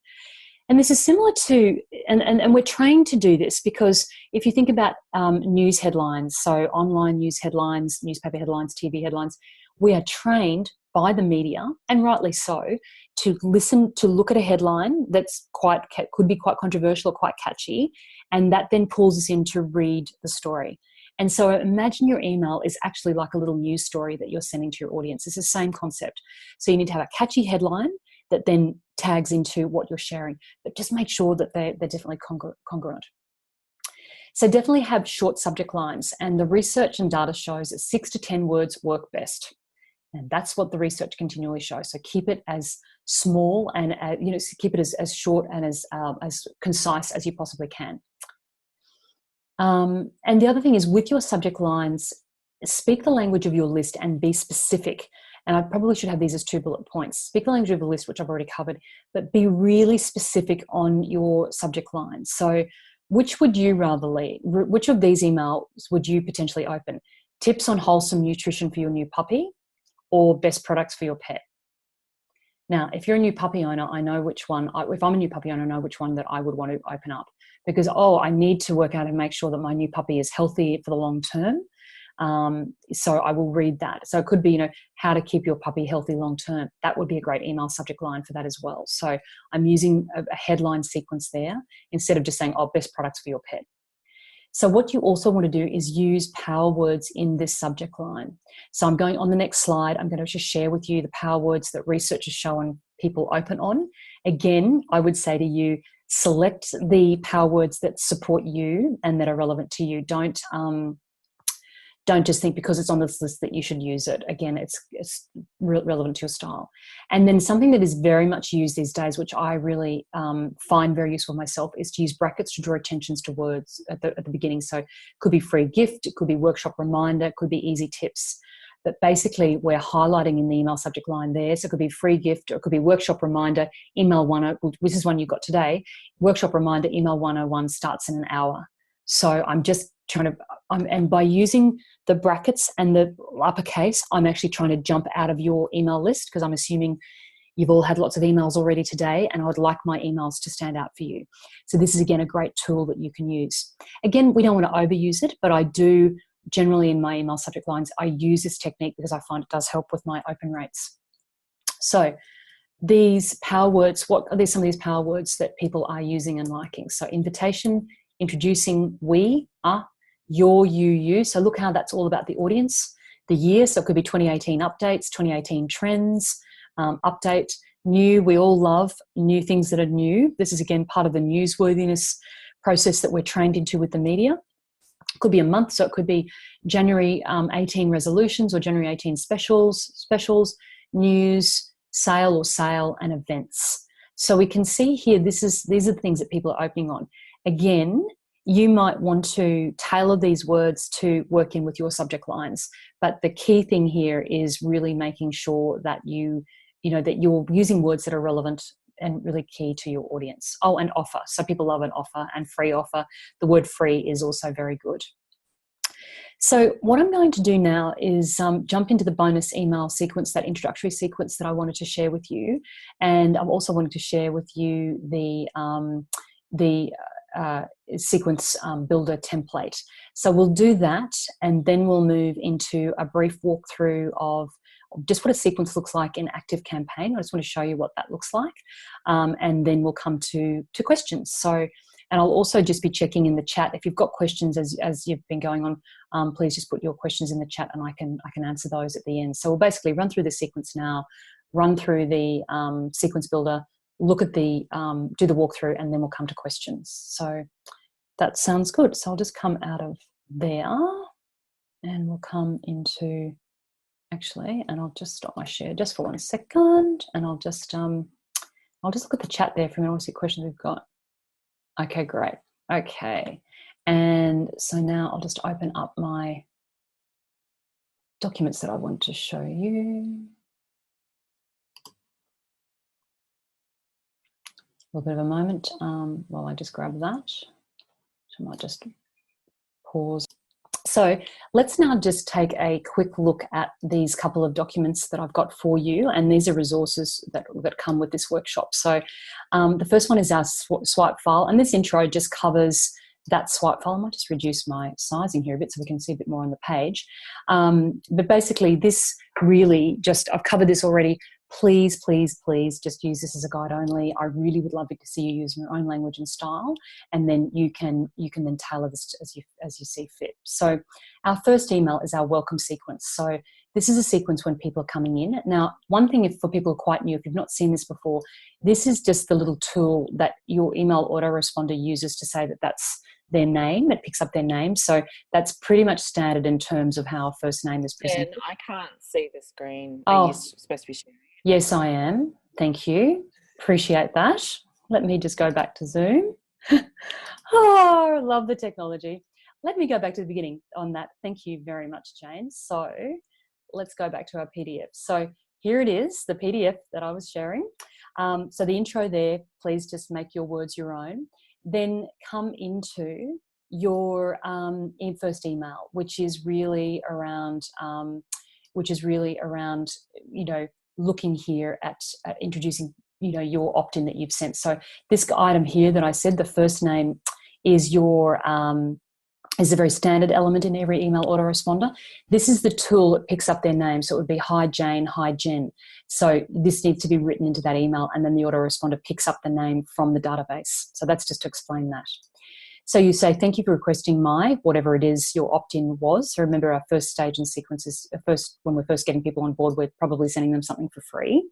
And this is similar to, and we're trained to do this, because if you think about news headlines, so online news headlines, newspaper headlines, TV headlines, we are trained by the media, and rightly so, to look at a headline that's could be quite controversial or quite catchy, and that then pulls us in to read the story. And so imagine your email is actually like a little news story that you're sending to your audience. It's the same concept. So you need to have a catchy headline that then tags into what you're sharing, but just make sure that they're definitely congruent. So definitely have short subject lines, and the research and data shows that 6 to 10 words work best. And that's what the research continually shows. So keep it as small and keep it as short and as concise as you possibly can. And the other thing is, with your subject lines, speak the language of your list and be specific. And I probably should have these as 2 bullet points. Speak the language of the list, which I've already covered, but be really specific on your subject lines. So which would you rather lead? Which of these emails would you potentially open? Tips on wholesome nutrition for your new puppy, or best products for your pet? Now, if you're a new puppy owner, I know which one, if I'm a new puppy owner, I know which one that I would want to open up, because, I need to work out and make sure that my new puppy is healthy for the long term. So I will read that. So it could be, how to keep your puppy healthy long term. That would be a great email subject line for that as well. So I'm using a headline sequence there instead of just saying, best products for your pet. So what you also want to do is use power words in this subject line. So I'm going on the next slide. I'm going to just share with you the power words that research has shown people open on. Again, I would say to you, select the power words that support you and that are relevant to you. Don't just think because it's on this list that you should use it. Again, it's relevant to your style. And then something that is very much used these days, which I really find very useful myself, is to use brackets to draw attentions to words at the beginning. So it could be free gift, it could be workshop reminder, it could be easy tips. But basically, we're highlighting in the email subject line there. So it could be free gift, or it could be workshop reminder, email 101, which is one you got today. Workshop reminder, email 101 starts in an hour. So I'm just trying to, and by using the brackets and the uppercase, I'm actually trying to jump out of your email list, because I'm assuming you've all had lots of emails already today, and I would like my emails to stand out for you. So this is, again, a great tool that you can use. Again, we don't want to overuse it, but I do generally in my email subject lines, I use this technique because I find it does help with my open rates. So these power words, what are some of these power words that people are using and liking? So invitation, introducing, we, your, you. So look how that's all about the audience. The year, so it could be 2018 updates, 2018 trends, update, new. We all love new things that are new. This is, again, part of the newsworthiness process that we're trained into with the media. Could be a month, so it could be January 18 resolutions or January 18 specials, news, sale, and events. So we can see here, these are the things that people are opening on. Again, you might want to tailor these words to work in with your subject lines, but the key thing here is really making sure that that you're using words that are relevant and really key to your audience. Oh, and offer. So people love an offer and free offer. The word free is also very good. So what I'm going to do now is jump into the bonus email sequence, that introductory sequence that I wanted to share with you. And I'm also wanting to share with you the sequence builder template. So we'll do that, and then we'll move into a brief walkthrough of just what a sequence looks like in Activecampaign. I just want to show you what that looks like, and then we'll come to questions. So, and I'll also just be checking in the chat if you've got questions as you've been going on. Please just put your questions in the chat, and I can answer those at the end. So we'll basically run through the sequence now, run through the sequence builder, look at the do the walkthrough, and then we'll come to questions. So that sounds good. So I'll just come out of there, and we'll come into and I'll just stop my share just for 1 second, and I'll just look at the chat there for me. I'll see questions we've got. Okay, great. Okay, and so now I'll just open up my documents that I want to show you. A little bit of a moment while I just grab that. So I might just pause. So let's now just take a quick look at these couple of documents that I've got for you, and these are resources that come with this workshop. So the first one is our swipe file, and this intro just covers that swipe file. I might just reduce my sizing here a bit so we can see a bit more on the page. But basically this really just, I've covered this already. Please, please, please just use this as a guide only. I really would love it to see you using your own language and style, and then you can then tailor this as you see fit. So our first email is our welcome sequence. So this is a sequence when people are coming in. Now, one thing for people who are quite new, if you've not seen this before, this is just the little tool that your email autoresponder uses to say that that's their name. It picks up their name. So that's pretty much standard in terms of how a first name is presented. And I can't see the screen. Oh. Are you supposed to be sharing? Yes, I am. Thank you. Appreciate that. Let me just go back to Zoom. Oh, I love the technology. Let me go back to the beginning on that. Thank you very much, Jane. So let's go back to our PDF. So here it is, the PDF that I was sharing. So the intro there, please just make your words your own. Then come into your first email, which is really around, looking here at introducing, your opt-in that you've sent. So this item here that I said, the first name is is a very standard element in every email autoresponder. This is the tool that picks up their name. So it would be hi Jane, hi Jen. So this needs to be written into that email, and then the autoresponder picks up the name from the database. So that's just to explain that. So you say, thank you for requesting my, whatever it is your opt-in was. So remember, our first stage in sequence is when we're first getting people on board, we're probably sending them something for free.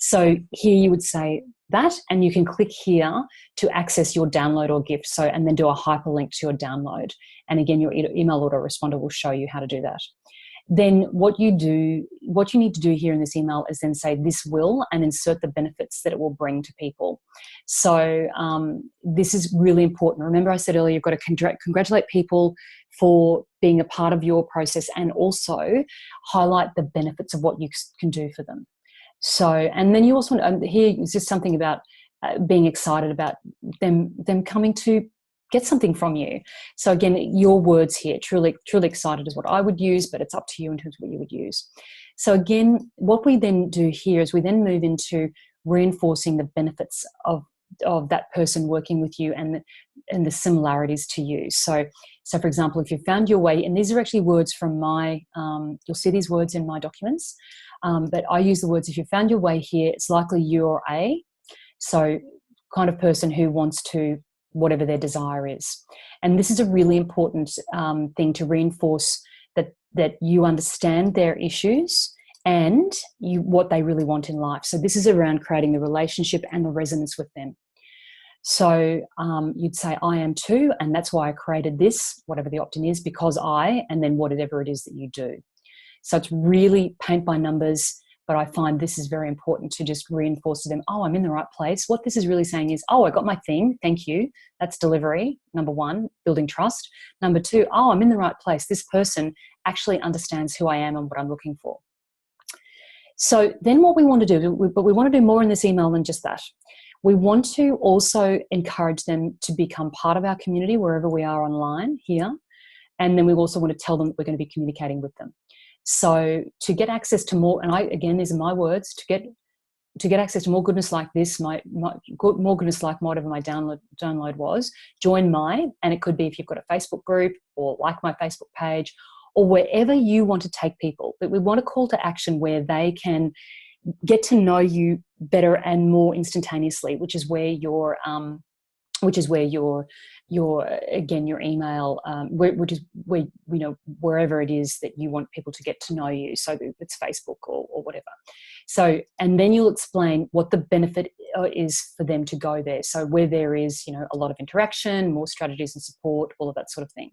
So here you would say that, and you can click here to access your download or gift. So, and then do a hyperlink to your download. And again, your email autoresponder will show you how to do that. Then what you need to do here in this email is then say this will, and insert the benefits that it will bring to people. So this is really important. Remember I said earlier, you've got to congratulate people for being a part of your process, and also highlight the benefits of what you can do for them. So, and then you also, here is just something about being excited about them coming to get something from you. So again, your words here, truly excited is what I would use, but it's up to you in terms of what you would use. So again, what we then do here is we then move into reinforcing the benefits of that person working with you and the similarities to you. So for example, if you found your way, and these are actually words from my, you'll see these words in my documents, but I use the words, if you found your way here, it's likely you're a, so kind of person who wants to, whatever their desire is. And this is a really important thing to reinforce that you understand their issues and what they really want in life. So this is around creating the relationship and the resonance with them. So you'd say, I am too, and that's why I created this, whatever the opt-in is, because I, and then whatever it is that you do. So it's really paint by numbers, but I find this is very important to just reinforce to them, oh, I'm in the right place. What this is really saying is, oh, I got my thing, thank you. That's delivery, number one, building trust. Number two, oh, I'm in the right place. This person actually understands who I am and what I'm looking for. So then what we want to do, but we want to do more in this email than just that. We want to also encourage them to become part of our community wherever we are online here. And then we also want to tell them that we're going to be communicating with them. So to get access to more, and again, these are my words, to get access to more goodness like this, more goodness like whatever my download was, join my, and it could be if you've got a Facebook group or like my Facebook page or wherever you want to take people. But we want a call to action where they can get to know you better and more instantaneously, which is where your again, your email, which is where, you know, wherever it is that you want people to get to know you. So if it's Facebook or whatever. So, and then you'll explain what the benefit is for them to go there. So where there is, you know, a lot of interaction, more strategies and support, all of that sort of thing.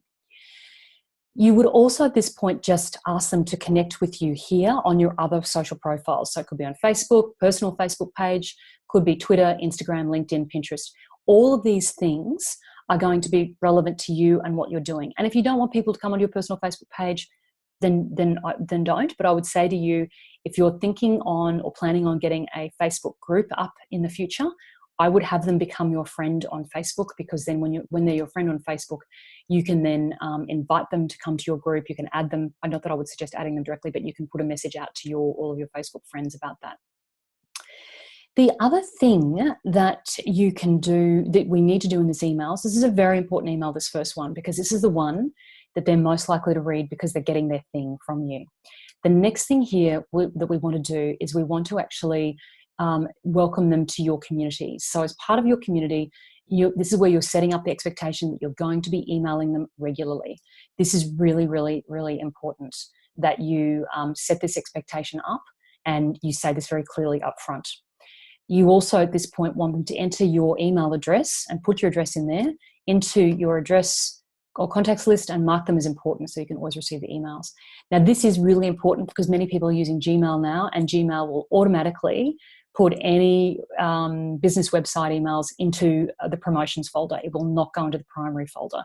You would also at this point just ask them to connect with you here on your other social profiles. So it could be on Facebook, personal Facebook page, could be Twitter, Instagram, LinkedIn, Pinterest. All of these things are going to be relevant to you and what you're doing. And if you don't want people to come on your personal Facebook page, then don't. But I would say to you, if you're thinking on or planning on getting a Facebook group up in the future, I would have them become your friend on Facebook, because then when they're your friend on Facebook, you can then invite them to come to your group. You can add them. Not that I would suggest adding them directly, but you can put a message out to all of your Facebook friends about that. The other thing that you can do, that we need to do in this email, so this is a very important email, this first one, because this is the one that they're most likely to read because they're getting their thing from you. The next thing here that we want to do is we want to actually welcome them to your community. So as part of your community, this is where you're setting up the expectation that you're going to be emailing them regularly. This is really, really, really important that you set this expectation up and you say this very clearly up front. You also at this point want them to enter your email address and put your address in there into your address or contacts list and mark them as important so you can always receive the emails. Now this is really important because many people are using Gmail now, and Gmail will automatically put any business website emails into the promotions folder. It will not go into the primary folder.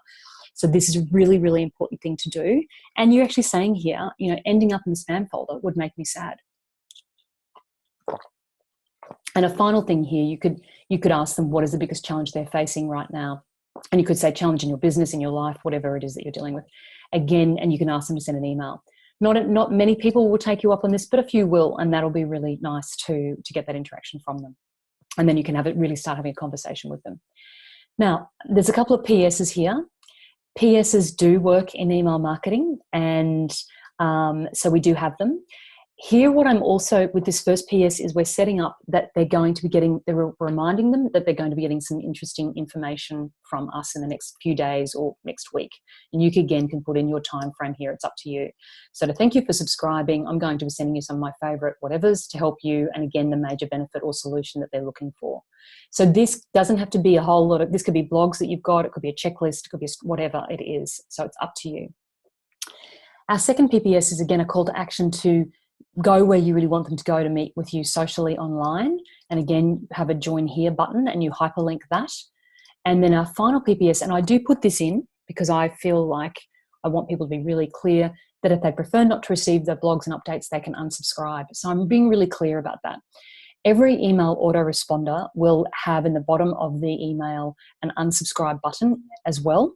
So this is a really, really important thing to do. And you're actually saying here, you know, ending up in the spam folder would make me sad. And a final thing here, you could ask them what is the biggest challenge they're facing right now. And you could say challenge in your business, in your life, whatever it is that you're dealing with. Again, and you can ask them to send an email. Not many people will take you up on this, but a few will, and that'll be really nice to get that interaction from them. And then you can really start having a conversation with them. Now, there's a couple of PSs here. PSs do work in email marketing, and so we do have them. Here, what I'm also, with this first PS, is we're setting up that they're reminding them that they're going to be getting some interesting information from us in the next few days or next week. And you again can put in your time frame here. It's up to you. So to thank you for subscribing, I'm going to be sending you some of my favorite whatevers to help you. And again, the major benefit or solution that they're looking for. So this doesn't have to be a whole lot of, this could be blogs that you've got. It could be a checklist. It could be whatever it is. So it's up to you. Our second PPS is again a call to action to go where you really want them to go to meet with you socially online. And again, have a join here button and you hyperlink that. And then our final PPS, and I do put this in because I feel like I want people to be really clear that if they prefer not to receive the blogs and updates, they can unsubscribe. So I'm being really clear about that. Every email autoresponder will have in the bottom of the email an unsubscribe button as well.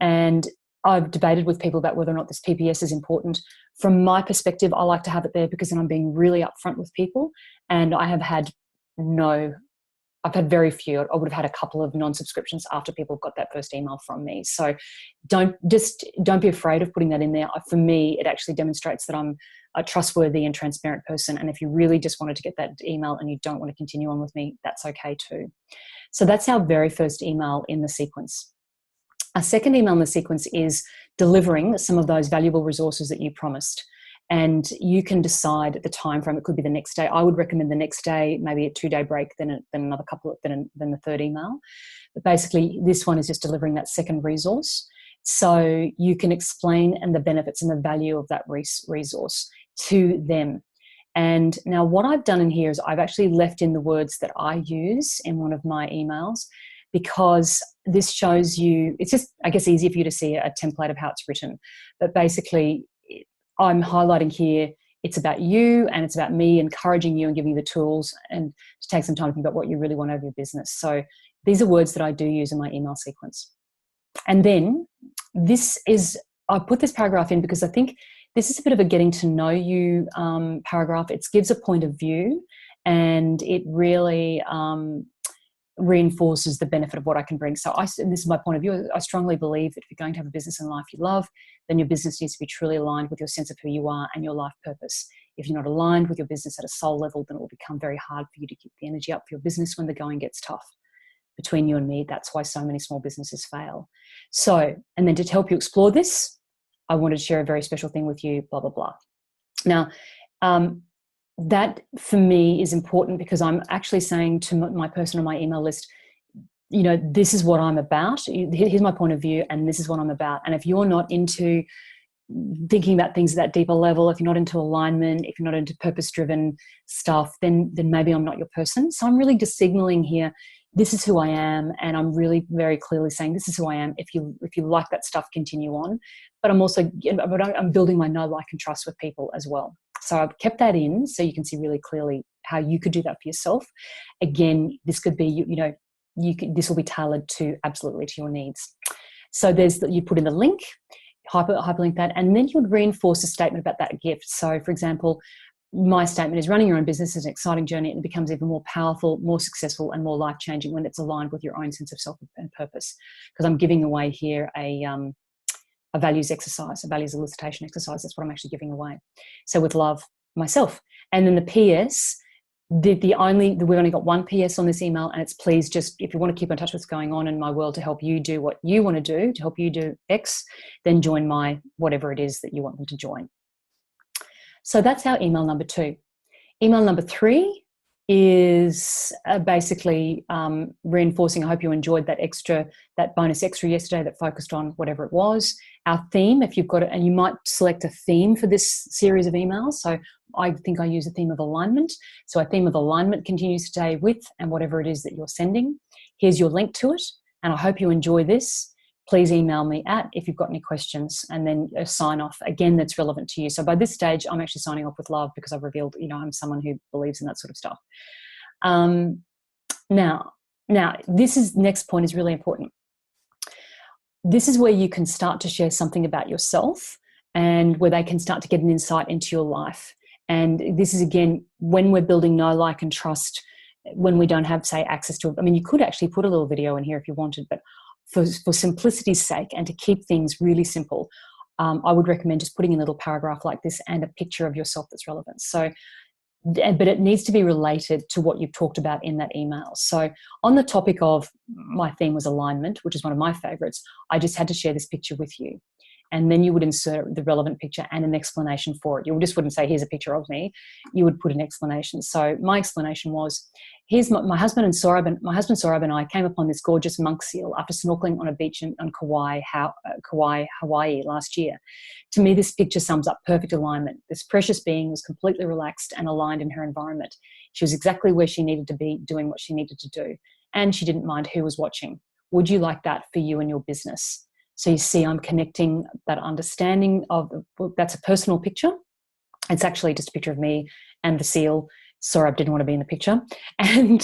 And I've debated with people about whether or not this PPS is important. From my perspective, I like to have it there because then I'm being really upfront with people. And I have had I've had very few. I would have had a couple of non-subscriptions after people got that first email from me. So don't be afraid of putting that in there. For me, it actually demonstrates that I'm a trustworthy and transparent person. And if you really just wanted to get that email and you don't want to continue on with me, that's okay too. So that's our very first email in the sequence. Our second email in the sequence is delivering some of those valuable resources that you promised. And you can decide the time frame. It could be the next day. I would recommend the next day, maybe a 2-day break, then another couple, then the third email. But basically, this one is just delivering that second resource. So you can explain and the benefits and the value of that resource to them. And now what I've done in here is I've actually left in the words that I use in one of my emails, because this shows you, it's just, I guess, easier for you to see a template of how it's written. But basically, I'm highlighting here, it's about you and it's about me encouraging you and giving you the tools and to take some time to think about what you really want out of your business. So these are words that I do use in my email sequence. And then I put this paragraph in because I think this is a bit of a getting to know you paragraph. It gives a point of view and it really reinforces the benefit of what I can bring. So and this is my point of view. I strongly believe that if you're going to have a business and life you love, then your business needs to be truly aligned with your sense of who you are and your life purpose. If you're not aligned with your business at a soul level, then it will become very hard for you to keep the energy up for your business when the going gets tough. Between you and me, that's why so many small businesses fail. So, and then to help you explore this, I wanted to share a very special thing with you, blah, blah, blah. Now, that for me is important because I'm actually saying to my person on my email list, you know, this is what I'm about. Here's my point of view and this is what I'm about. And if you're not into thinking about things at that deeper level, if you're not into alignment, if you're not into purpose-driven stuff, then maybe I'm not your person. So I'm really just signaling here, this is who I am, and I'm really very clearly saying this is who I am. If you like that stuff, continue on. But I'm building my know, like, and trust with people as well. So I've kept that in so you can see really clearly how you could do that for yourself. Again, this could be this will be tailored to absolutely to your needs. So you put in the link, hyperlink that, and then you would reinforce a statement about that gift. So, for example, my statement is running your own business is an exciting journey and it becomes even more powerful, more successful and more life-changing when it's aligned with your own sense of self and purpose. Because I'm giving away here a values exercise, a values elicitation exercise. That's what I'm actually giving away. So with love, myself. And then the PS, we've only got one PS on this email, and it's please just, if you want to keep in touch with what's going on in my world to help you do what you want to do, to help you do X, then join my whatever it is that you want them to join. So that's our email number 2. Email number 3 is basically reinforcing. I hope you enjoyed that bonus extra yesterday that focused on whatever it was. Our theme, if you've got it, and you might select a theme for this series of emails. So I think I use a theme of alignment. So a theme of alignment continues today with and whatever it is that you're sending. Here's your link to it. And I hope you enjoy this. Please email me if you've got any questions, and then a sign off again that's relevant to you. So by this stage, I'm actually signing off with love because I've revealed, I'm someone who believes in that sort of stuff. Now, this next point is really important. This is where you can start to share something about yourself and where they can start to get an insight into your life. And this is, again, when we're building know, like, and trust, when we don't have, say, access to it. I mean, you could actually put a little video in here if you wanted, but for simplicity's sake and to keep things really simple, I would recommend just putting in a little paragraph like this and a picture of yourself that's relevant. So, but it needs to be related to what you've talked about in that email. So on the topic of, my theme was alignment, which is one of my favorites, I just had to share this picture with you. And then you would insert the relevant picture and an explanation for it. You just wouldn't say, here's a picture of me. You would put an explanation. So my explanation was, here's my husband Saurabh and I came upon this gorgeous monk seal after snorkeling on a beach on Kauai, Hawaii last year. To me, this picture sums up perfect alignment. This precious being was completely relaxed and aligned in her environment. She was exactly where she needed to be, doing what she needed to do. And she didn't mind who was watching. Would you like that for you and your business? So you see, I'm connecting that understanding of, that's a personal picture. It's actually just a picture of me and the seal. Sorry, I didn't want to be in the picture. And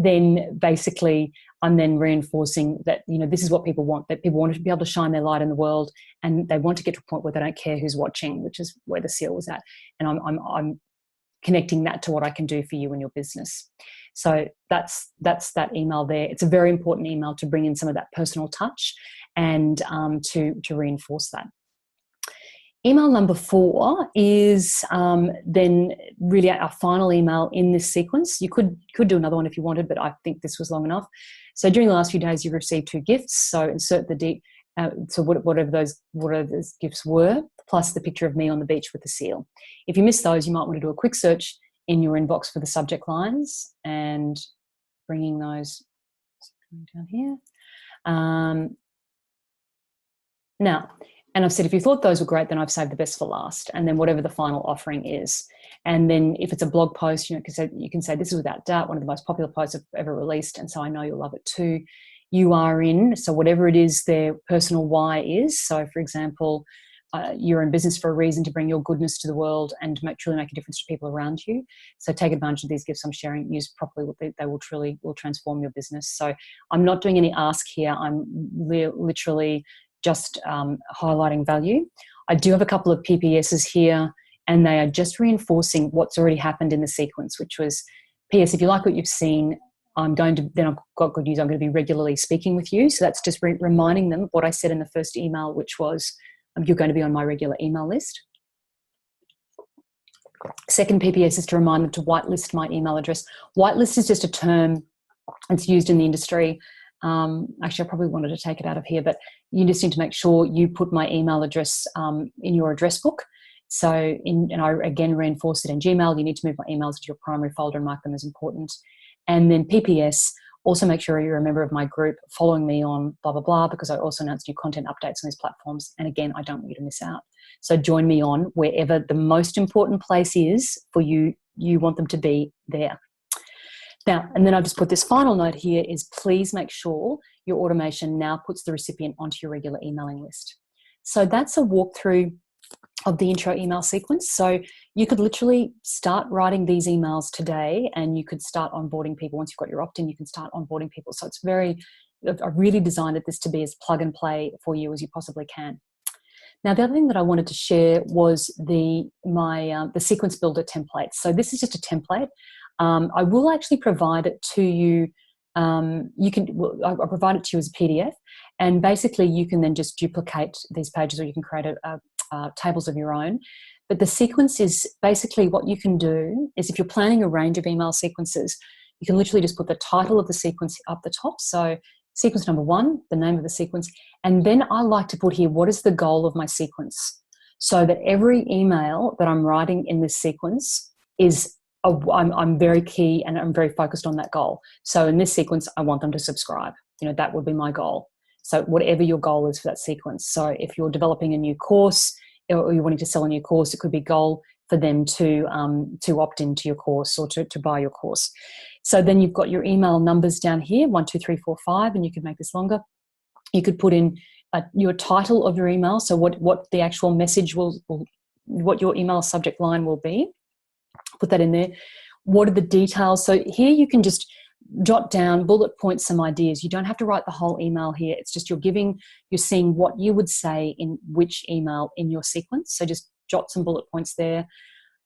then basically I'm then reinforcing that, this is what people want, that people want to be able to shine their light in the world, and they want to get to a point where they don't care who's watching, which is where the seal was at. And I'm connecting that to what I can do for you and your business. So that's that email there. It's a very important email to bring in some of that personal touch and to reinforce that. Email number 4 is then really our final email in this sequence. You could do another one if you wanted, but I think this was long enough. So during the last few days, you've received 2 gifts. So insert the So whatever those gifts were, plus the picture of me on the beach with the seal. If you miss those, you might want to do a quick search in your inbox for the subject lines and bringing those down here. Now, and I've said if you thought those were great, then I've saved the best for last, and then whatever the final offering is. And then if it's a blog post, you can say this is without doubt one of the most popular posts I've ever released, and so I know you'll love it too. You are in, so whatever it is their personal why is. So, for example, you're in business for a reason, to bring your goodness to the world and truly make a difference to people around you. So take advantage of these gifts I'm sharing. Use properly. They will transform your business. So I'm not doing any ask here. I'm literally just highlighting value. I do have a couple of PPSs here, and they are just reinforcing what's already happened in the sequence, which was, P.S. if you like what you've seen, I've got good news. I'm going to be regularly speaking with you. So that's just reminding them what I said in the first email, which was, you're going to be on my regular email list. Second PPS is to remind them to whitelist my email address. Whitelist is just a term it's used in the industry. Actually, I probably wanted to take it out of here, but you just need to make sure you put my email address in your address book. So, and I again reinforce it in Gmail. You need to move my emails to your primary folder and mark them as important. And then PPS, also make sure you're a member of my group, following me on blah, blah, blah, because I also announce new content updates on these platforms. And again, I don't want you to miss out. So join me on wherever the most important place is for you. You want them to be there. Now, and then I've just put this final note here is please make sure your automation now puts the recipient onto your regular emailing list. So that's a walkthrough of the intro email sequence. So you could literally start writing these emails today, and you could start onboarding people. Once you've got your opt-in, you can start onboarding people. So it's I really designed this to be as plug and play for you as you possibly can. Now, the other thing that I wanted to share was the sequence builder template. So this is just a template. I will actually provide it to you. I'll provide it to you as a PDF, and basically you can then just duplicate these pages, or you can create tables of your own. But the sequence is basically, what you can do is, if you're planning a range of email sequences, you can literally just put the title of the sequence up the top. So sequence number 1, the name of the sequence, and then I like to put here, what is the goal of my sequence? So that every email that I'm writing in this sequence is, I'm very key and I'm very focused on that goal. So in this sequence, I want them to subscribe. That would be my goal. So whatever your goal is for that sequence. So if you're developing a new course, or you're wanting to sell a new course, it could be goal for them to opt into your course, or to buy your course. So then you've got your email numbers down here, 1, 2, 3, 4, 5, and you could make this longer. You could put in your title of your email, so what the actual message what your email subject line will be. Put that in there. What are the details? So here you can just jot down, bullet point some ideas. You don't have to write the whole email here. It's just you're seeing what you would say in which email in your sequence. So just jot some bullet points there.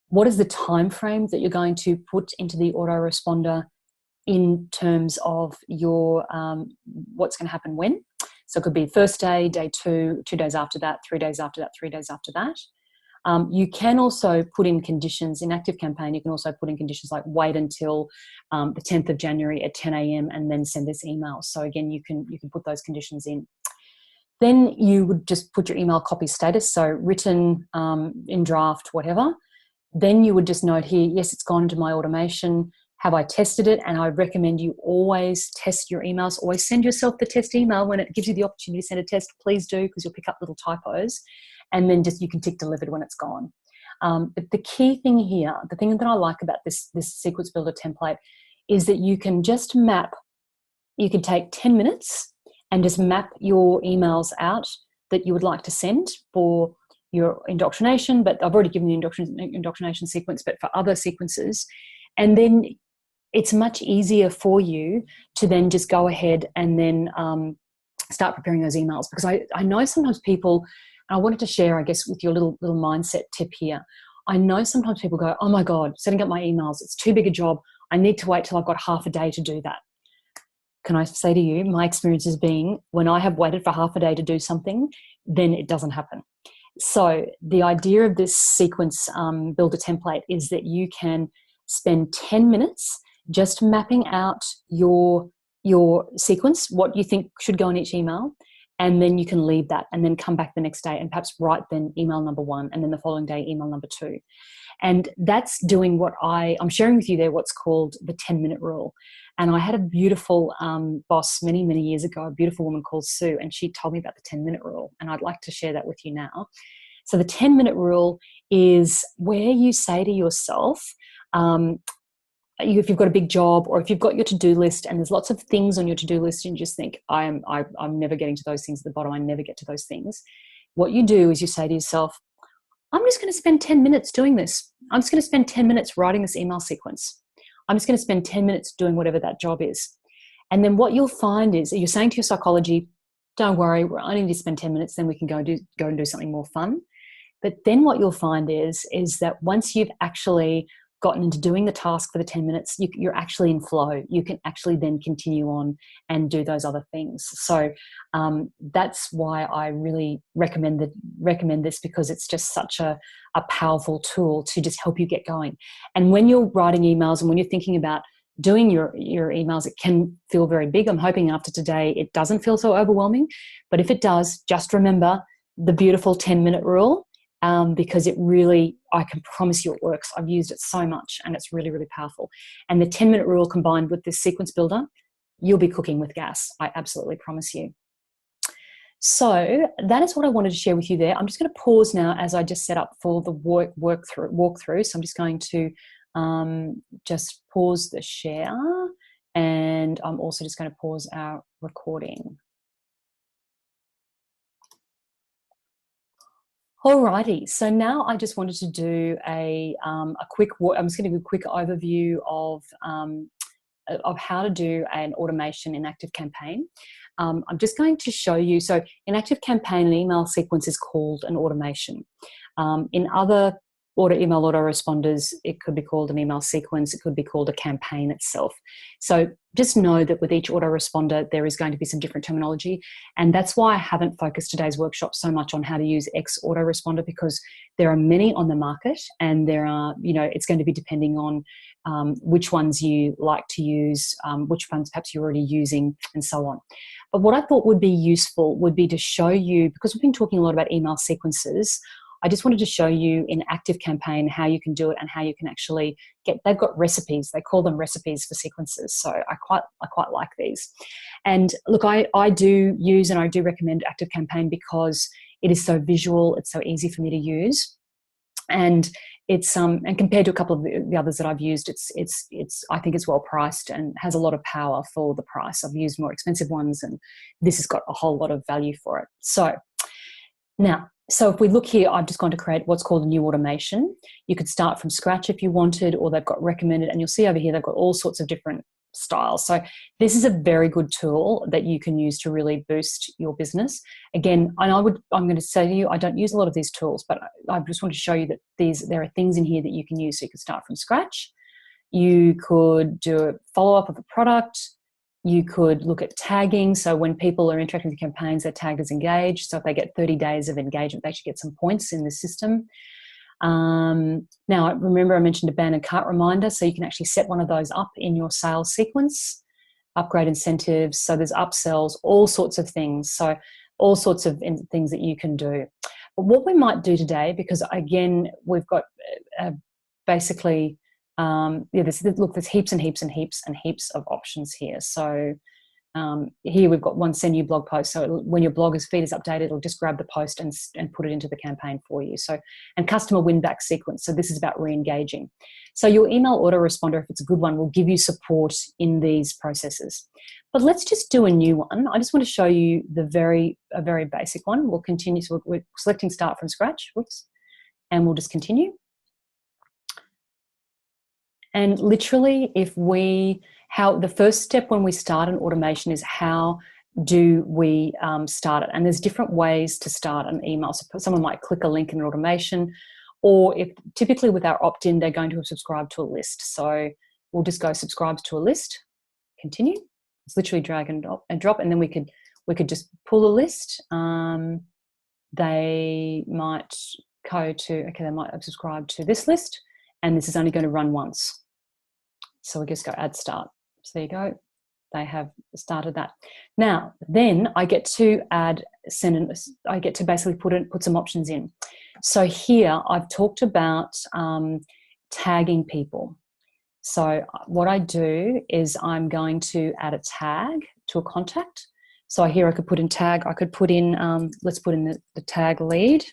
What is the time frame that you're going to put into the autoresponder in terms of your what's going to happen when? So it could be first day, day 2, 2 days after that, 3 days after that, 3 days after that. You can also put in conditions in Activecampaign. You can also put in conditions like wait until the 10th of January at 10 a.m. and then send this email. So again, you can put those conditions in. Then you would just put your email copy status, so written, in draft, whatever. Then you would just note here, yes, it's gone into my automation. Have I tested it? And I recommend you always test your emails. Always send yourself the test email when it gives you the opportunity to send a test. Please do, because you'll pick up little typos. And then just you can tick delivered when it's gone. But the key thing here, the thing that I like about this sequence builder template, is that you can just you can take 10 minutes and just map your emails out that you would like to send for your indoctrination, but I've already given you indoctrination sequence, but for other sequences. And then it's much easier for you to then just go ahead and then start preparing those emails. Because I know sometimes people, and I wanted to share, I guess, with your little mindset tip here. I know sometimes people go, oh my God, setting up my emails, it's too big a job. I need to wait till I've got half a day to do that. Can I say to you, my experience has been, when I have waited for half a day to do something, then it doesn't happen. So the idea of this sequence builder template is that you can spend 10 minutes just mapping out your sequence, what you think should go in each email. And then you can leave that and then come back the next day and perhaps write then email number 1 and then the following day email number 2. And that's doing what I'm sharing with you there, what's called the 10-minute rule. And I had a beautiful boss many, many years ago, a beautiful woman called Sue, and she told me about the 10-minute rule. And I'd like to share that with you now. So the 10-minute rule is where you say to yourself, if you've got a big job or if you've got your to-do list and there's lots of things on your to-do list and you just think, I'm never getting to those things at the bottom, I never get to those things. What you do is you say to yourself, I'm just going to spend 10 minutes doing this. I'm just going to spend 10 minutes writing this email sequence. I'm just going to spend 10 minutes doing whatever that job is. And then what you'll find is you're saying to your psychology, don't worry, I only need to spend 10 minutes, then we can go and do something more fun. But then what you'll find is that once you've actually gotten into doing the task for the 10 minutes, you're actually in flow. You can actually then continue on and do those other things. So that's why I really recommend this, because it's just such a powerful tool to just help you get going. And when you're writing emails and when you're thinking about doing your emails, it can feel very big. I'm hoping after today it doesn't feel so overwhelming. But if it does, just remember the beautiful 10-minute rule. Because it really, I can promise you it works. I've used it so much and it's really, really powerful. And the 10-minute rule combined with this sequence builder, you'll be cooking with gas. I absolutely promise you. So that is what I wanted to share with you there. I'm just going to pause now as I just set up for the walkthrough. So I'm just going to just pause the share, and I'm also just going to pause our recording. Alrighty, so now I just wanted to do a quick. I'm just going to do a quick overview of how to do an automation in Activecampaign. I'm just going to show you. So in Activecampaign, an email sequence is called an automation. In other email autoresponders, it could be called an email sequence. It could be called a campaign itself. So just know that with each autoresponder, there is going to be some different terminology. And that's why I haven't focused today's workshop so much on how to use X autoresponder, because there are many on the market, and there are, it's going to be depending on which ones you like to use, which ones perhaps you're already using, and so on. But what I thought would be useful would be to show you, because we've been talking a lot about email sequences, I just wanted to show you in Activecampaign how you can do it and how you can actually they've got recipes. They call them recipes for sequences. So I quite like these. And look, I do use and I do recommend Activecampaign because it is so visual. It's so easy for me to use. And it's and compared to a couple of the others that I've used, it's I think it's well priced and has a lot of power for the price. I've used more expensive ones, and this has got a whole lot of value for it. So if we look here, I've just gone to create what's called a new automation. You could start from scratch if you wanted, or they've got recommended, and you'll see over here they've got all sorts of different styles. So this is a very good tool that you can use to really boost your business. Again, and I'm going to say to you, I don't use a lot of these tools, but I just want to show you that there are things in here that you can use. So you can start from scratch. You could do a follow-up of a product. You could look at tagging. So when people are interacting with campaigns, they're tagged as engaged. So if they get 30 days of engagement, they should get some points in the system. Now, remember I mentioned abandoned cart reminder. So you can actually set one of those up in your sales sequence, upgrade incentives. So there's upsells, all sorts of things. So all sorts of things that you can do. But what we might do today, because again, we've got basically... there's heaps and heaps and heaps and heaps of options here. So here we've got one send you blog post. So when your blogger's feed is updated, it'll just grab the post and put it into the campaign for you. So, and customer win back sequence. So this is about re-engaging. So your email autoresponder, if it's a good one, will give you support in these processes. But let's just do a new one. I just want to show you a very basic one. We'll continue. So we're selecting start from scratch. Whoops. And we'll just continue. And literally, the first step when we start an automation is how do we start it? And there's different ways to start an email. So someone might click a link in an automation, or if typically with our opt-in, they're going to subscribe to a list. So we'll just go subscribe to a list, continue. It's literally drag and drop, and then we could just pull a list. They might go to, they might have subscribed to this list, and this is only going to run once. So we just go add start. So there you go. they have started that. Now, then I get to I get to basically put some options in. So here I've talked about tagging people. So what I do is I'm going to add a tag to a contact. So here I could put in tag, I could put in, let's put in the tag lead.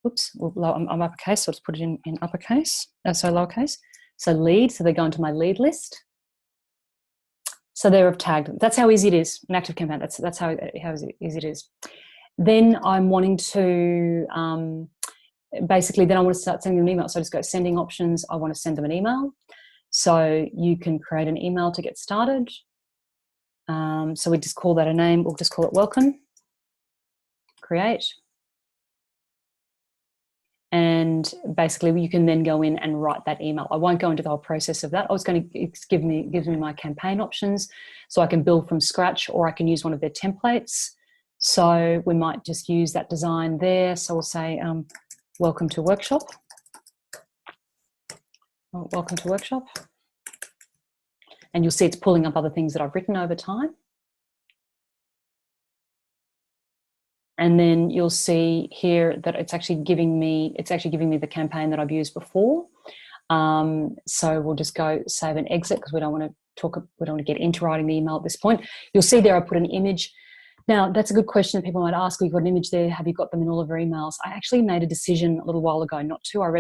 Oops, I'm uppercase, so let's put it in uppercase, so lowercase. So lead, so they go into my lead list. So there I've tagged them. That's how easy it is, an Activecampaign. That's how easy it is. Then I'm wanting to, basically then I want to start sending them an email. So I just go sending options. I want to send them an email. So you can create an email to get started. So we just call that a name. We'll just call it welcome. Create. And basically you can then go in and write that email. I won't go into the whole process of that. It gives me my campaign options. So I can build from scratch, or I can use one of their templates. So we might just use that design there. So we'll say, welcome to workshop. Welcome to workshop. And you'll see it's pulling up other things that I've written over time. And then you'll see here that it's actually giving me the campaign that I've used before. So we'll just go save and exit, because we don't want to get into writing the email at this point. You'll see there I put an image. Now that's a good question that people might ask. You've got an image there. Have you got them in all of your emails? I actually made a decision a little while ago not to. I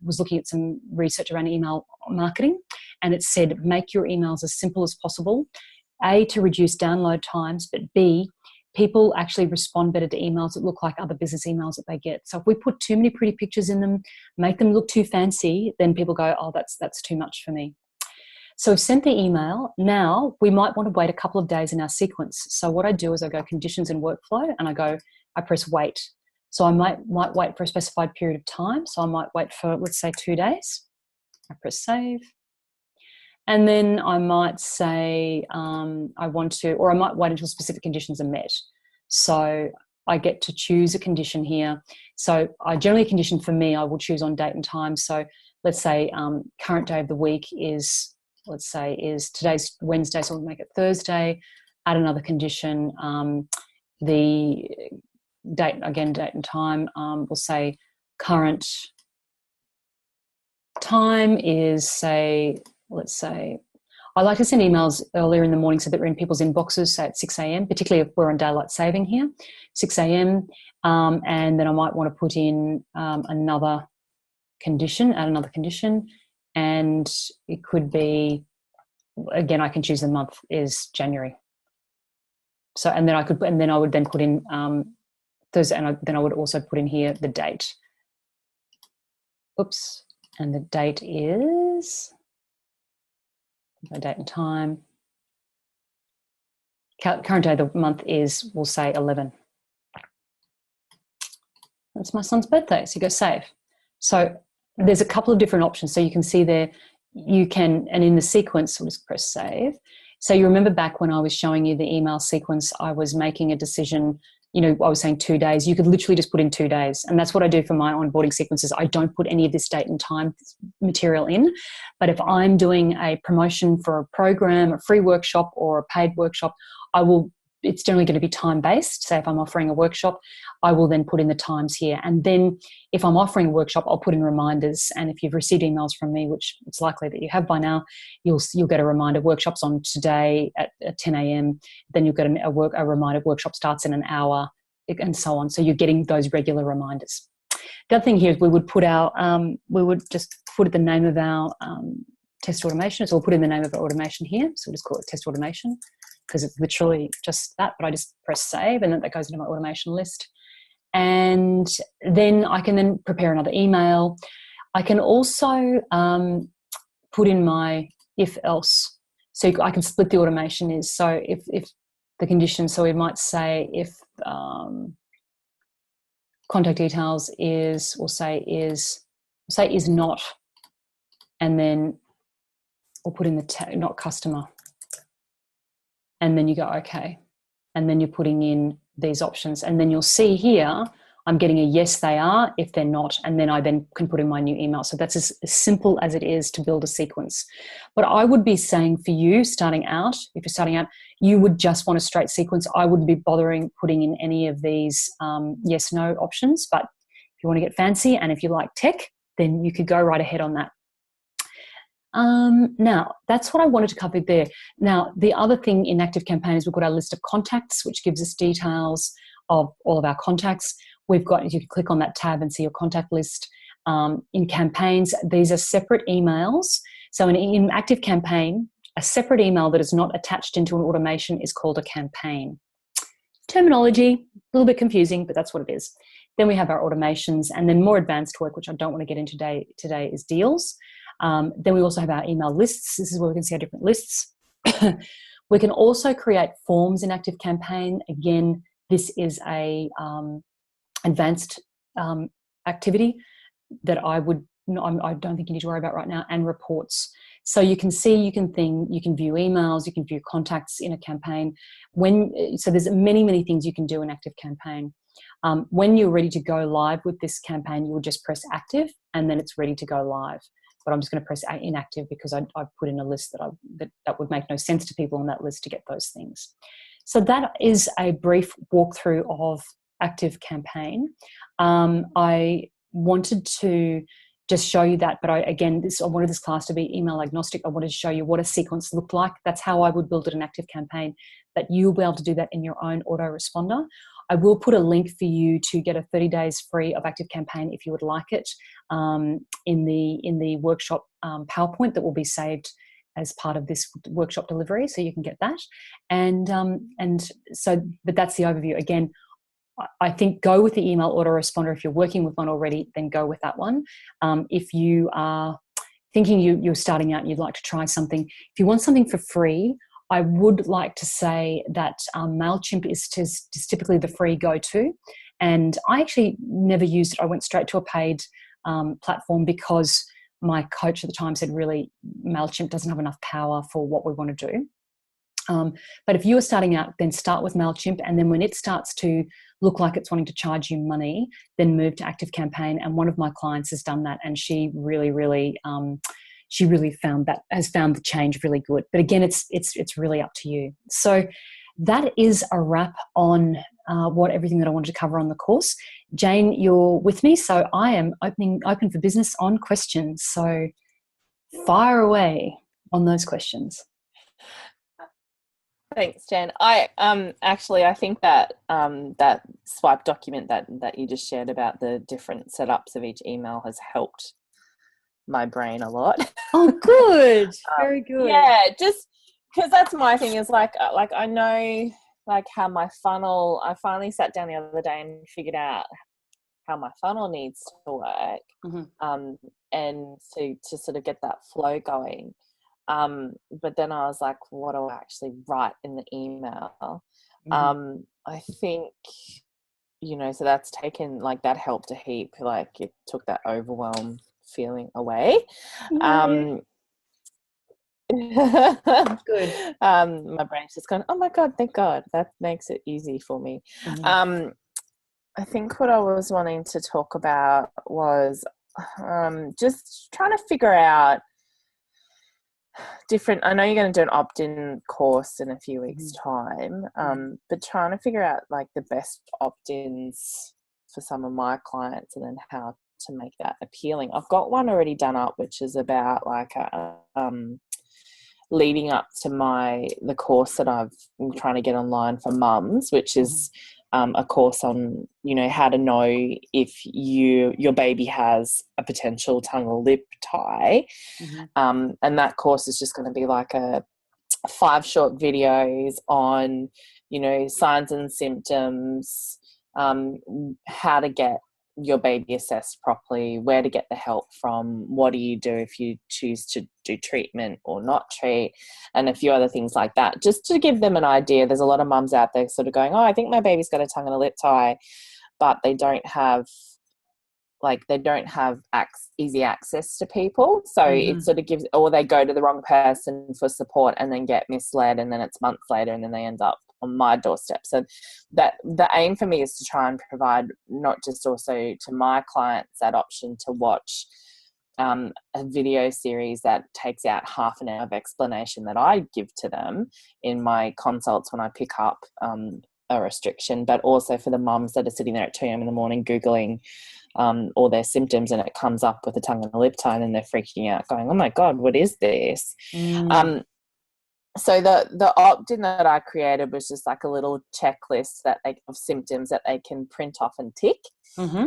was looking at some research around email marketing, and it said make your emails as simple as possible. A, to reduce download times, but B, people actually respond better to emails that look like other business emails that they get. So if we put too many pretty pictures in them, make them look too fancy, then people go, oh, that's too much for me. So we've sent the email. Now we might want to wait a couple of days in our sequence. So what I do is I go conditions and workflow, and I press wait. So I might wait for a specified period of time. So I might wait for, let's say, 2 days. I press save. And then I might say I want to, or I might wait until specific conditions are met. So I get to choose a condition here. So I generally, a condition for me, I will choose on date and time. So let's say current day of the week is, today's Wednesday, so we'll make it Thursday. Add another condition. The date and time, we'll say current time is, let's say, I like to send emails earlier in the morning so that we're in people's inboxes, say at 6 a.m., particularly if we're on daylight saving here, 6 a.m. And then I might want to put in add another condition, and it could be, again, I can choose the month is January. So, and then I would then put in Thursday, and then I would also put in here the date. Oops, and the date is, my date and time. Current day of the month is, we'll say 11. That's my son's birthday, so you go save. So there's a couple of different options. So you can see there, and in the sequence, we'll just press save. So you remember back when I was showing you the email sequence, I was making a decision, I was saying 2 days. You could literally just put in 2 days. And that's what I do for my onboarding sequences. I don't put any of this date and time material in. But if I'm doing a promotion for a program, a free workshop or a paid workshop, it's generally going to be time-based. Say if I'm offering a workshop, I will then put in the times here. And then if I'm offering a workshop, I'll put in reminders. And if you've received emails from me, which it's likely that you have by now, you'll get a reminder, workshop's on today at 10 a.m. Then you'll get a reminder, workshop starts in an hour, and so on. So you're getting those regular reminders. The other thing here is we would just put the name of our test automation. So we'll put in the name of our automation here. So we'll just call it test automation, because it's literally just that, but I just press save, and then that goes into my automation list. And then I can then prepare another email. I can also put in my if else. So I can split the automation is, so if the condition, so we might say if contact details is, we'll say is not, and then we'll put in the tag, not customer. And then you go, okay. And then you're putting in these options. And then you'll see here, I'm getting a yes, they are, if they're not, and then I then can put in my new email. So that's as simple as it is to build a sequence. But I would be saying for you starting out, if you're starting out, you would just want a straight sequence. I wouldn't be bothering putting in any of these yes, no options. But if you want to get fancy and if you like tech, then you could go right ahead on that. Now, that's what I wanted to cover there. Now, the other thing in Activecampaign is we've got our list of contacts, which gives us details of all of our contacts. We've got, you can click on that tab and see your contact list. In campaigns, these are separate emails. So in Activecampaign, a separate email that is not attached into an automation is called a campaign. Terminology, a little bit confusing, but that's what it is. Then we have our automations, and then more advanced work, which I don't want to get into today is deals. Then we also have our email lists. This is where we can see our different lists. We can also create forms in Activecampaign. Again, this is a advanced activity that I don't think you need to worry about right now, and reports. So you can see, you can view emails, you can view contacts in a campaign. So there's many things you can do in Activecampaign. When you're ready to go live with this campaign, you will just press active and then it's ready to go live. But I'm just going to press inactive because I've put in a list that would make no sense to people on that list to get those things. So that is a brief walkthrough of Activecampaign. I wanted to just show you that, but I wanted this class to be email agnostic. I wanted to show you what a sequence looked like. That's how I would build it in Activecampaign, but you'll be able to do that in your own autoresponder. I will put a link for you to get a 30 days free of Activecampaign if you would like it in the workshop PowerPoint that will be saved as part of this workshop delivery, so you can get that. But that's the overview. Again, I think go with the email autoresponder. If you're working with one already, then go with that one. If you are thinking you're starting out and you'd like to try something, if you want something for free, I would like to say that MailChimp is typically the free go-to. And I actually never used it. I went straight to a paid platform because my coach at the time said, really, MailChimp doesn't have enough power for what we want to do. But if you are starting out, then start with MailChimp, and then when it starts to look like it's wanting to charge you money, then move to Activecampaign. And one of my clients has done that, and she really has found the change really good. But again, it's really up to you. So that is a wrap on everything that I wanted to cover on the course. Jane, you're with me, so I am open for business on questions. So fire away on those questions. Thanks, Jen. I think that that swipe document that you just shared about the different setups of each email has helped my brain a lot. Oh, good. Very good. Yeah, just because that's my thing is like I know like how my funnel. I finally sat down the other day and figured out how my funnel needs to work, and to sort of get that flow going. But then I was like, what do I actually write in the email? I think, so that's taken, like, that helped a heap. Like, it took that overwhelm feeling away. Good. My brain's just gone, oh my God, thank God. That makes it easy for me. I think what I was wanting to talk about was just trying to figure out different. I know you're going to do an opt-in course in a few weeks' time, but trying to figure out like the best opt-ins for some of my clients, and then how to make that appealing. I've got one already done up, which is about like leading up to the course that I'm trying to get online for mums, which is a course on, how to know if your baby has a potential tongue or lip tie. And that course is just going to be like 5 short videos on, signs and symptoms, how to get your baby assessed properly, where to get the help from, what do you do if you choose to do treatment or not treat, and a few other things like that, just to give them an idea. There's a lot of mums out there sort of going, oh, I think my baby's got a tongue and a lip tie, but they don't have easy access to people. So it sort of gives, or they go to the wrong person for support and then get misled, and then it's months later and then they end up on my doorstep. So that the aim for me is to try and provide not just also to my clients that option to watch a video series that takes out half an hour of explanation that I give to them in my consults when I pick up a restriction, but also for the mums that are sitting there at 2 a.m. in the morning Googling all their symptoms, and it comes up with a tongue and a lip tie, and they're freaking out going, oh my God, what is this? So the opt-in that I created was just like a little checklist of symptoms that they can print off and tick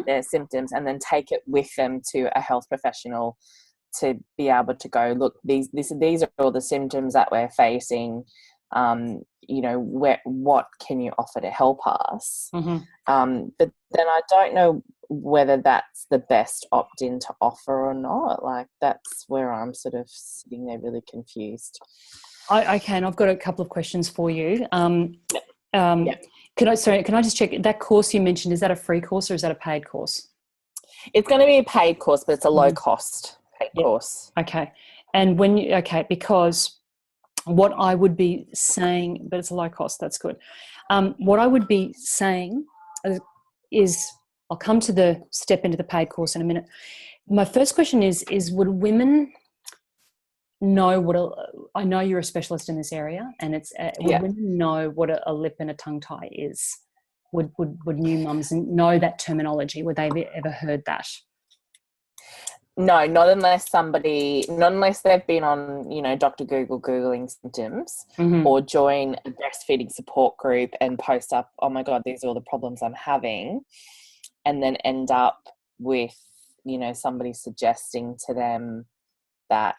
their symptoms, and then take it with them to a health professional to be able to go, look, these are all the symptoms that we're facing. What can you offer to help us? But then I don't know whether that's the best opt-in to offer or not. Like, that's where I'm sort of sitting there really confused. Okay, and I've got a couple of questions for you. Can I just check, that course you mentioned, is that a free course or is that a paid course? It's going to be a paid course, but it's a low cost paid course. Okay. And because what I would be saying, but it's a low cost, that's good. What I would be saying is, I'll come to the step into the paid course in a minute. My first question is would women know I know you're a specialist in this area, and would women know what a lip and a tongue tie is? Would new mums know that terminology? Would they have ever heard that? No, not unless they've been on, Dr. Google Googling symptoms, or join a breastfeeding support group and post up, oh my God, these are all the problems I'm having, and then end up with, somebody suggesting to them that,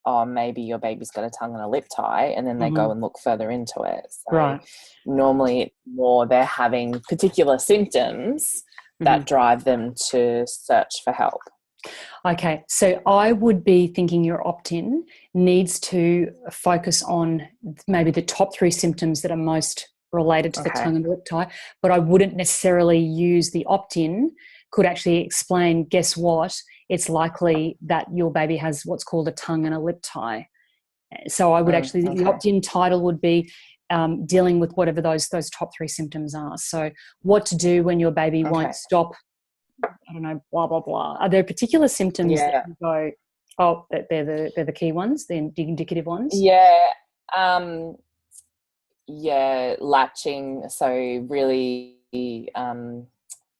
oh, maybe your baby's got a tongue and a lip tie, and then they go and look further into it. So normally it's more they're having particular symptoms that drive them to search for help. Okay, so I would be thinking your opt-in needs to focus on maybe the top 3 symptoms that are most related to the tongue and lip tie, but I wouldn't necessarily use the opt-in, could actually explain, guess what, it's likely that your baby has what's called a tongue and a lip tie. So I would the opt-in title would be dealing with whatever those top 3 symptoms are. So what to do when your baby won't stop, I don't know, blah, blah, blah. Are there particular symptoms that you go, oh, they're the key ones, the indicative ones? Latching. So really,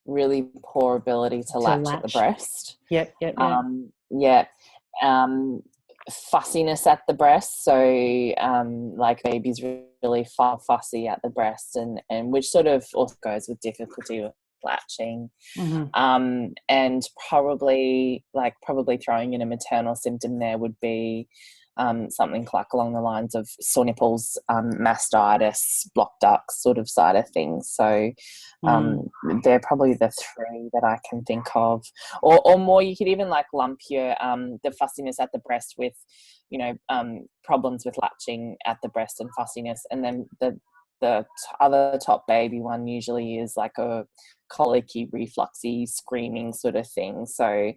really poor ability to latch at the breast. Fussiness at the breast. So like babies really fussy at the breast, and which sort of also goes with difficulty with latching. And probably throwing in a maternal symptom there would be something like along the lines of sore nipples, mastitis, blocked ducts sort of side of things. So they're probably the 3 that I can think of, or more. You could even like lump your the fussiness at the breast with problems with latching at the breast and fussiness, and then the other top baby one usually is like a colicky, refluxy, screaming sort of thing. So,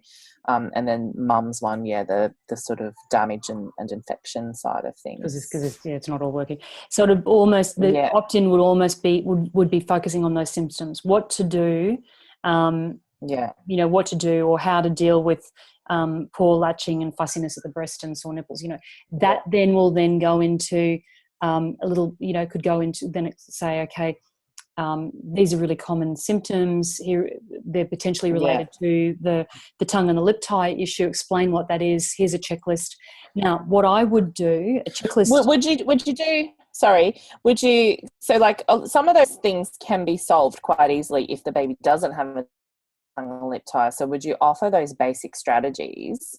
and then mum's one, the sort of damage and infection side of things. Because it's not all working. So it almost, the opt-in would almost be, would be focusing on those symptoms, what to do, what to do or how to deal with poor latching and fussiness at the breast and sore nipples, that then will then go into a little, could go into, then say, okay, these are really common symptoms here. They're potentially related to the tongue and the lip tie issue. Explain what that is. Here's a checklist. Now, what I would do, a checklist. So like some of those things can be solved quite easily if the baby doesn't have a tongue and lip tie. So would you offer those basic strategies?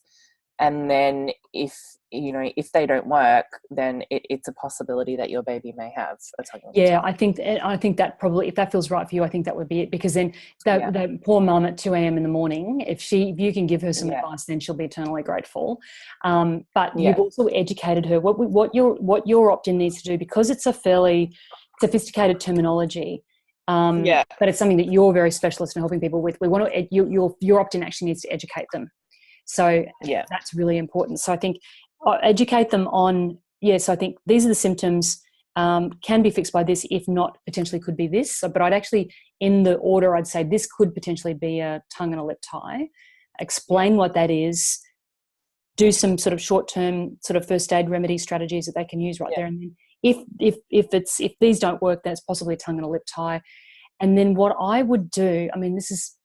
And then if they don't work, then it's a possibility that your baby may have a tongue and lip tie. I think that probably, if that feels right for you, I think that would be it, because then that poor mum at 2 a.m. in the morning, if you can give her some advice, then she'll be eternally grateful. But you've also educated her. What your opt-in needs to do, because it's a fairly sophisticated terminology, but it's something that you're very specialist in helping people with. We want to your opt-in actually needs to educate them. So that's really important. So I think educate them on, so I think these are the symptoms. can be fixed by this. If not, potentially could be this. So, but I'd actually, in the order, I'd say this could potentially be a tongue and a lip tie. Explain what that is. Do some sort of short-term sort of first aid remedy strategies that they can use right there. And then if these don't work, then it's possibly a tongue and a lip tie. And then what I would do, I mean, this is,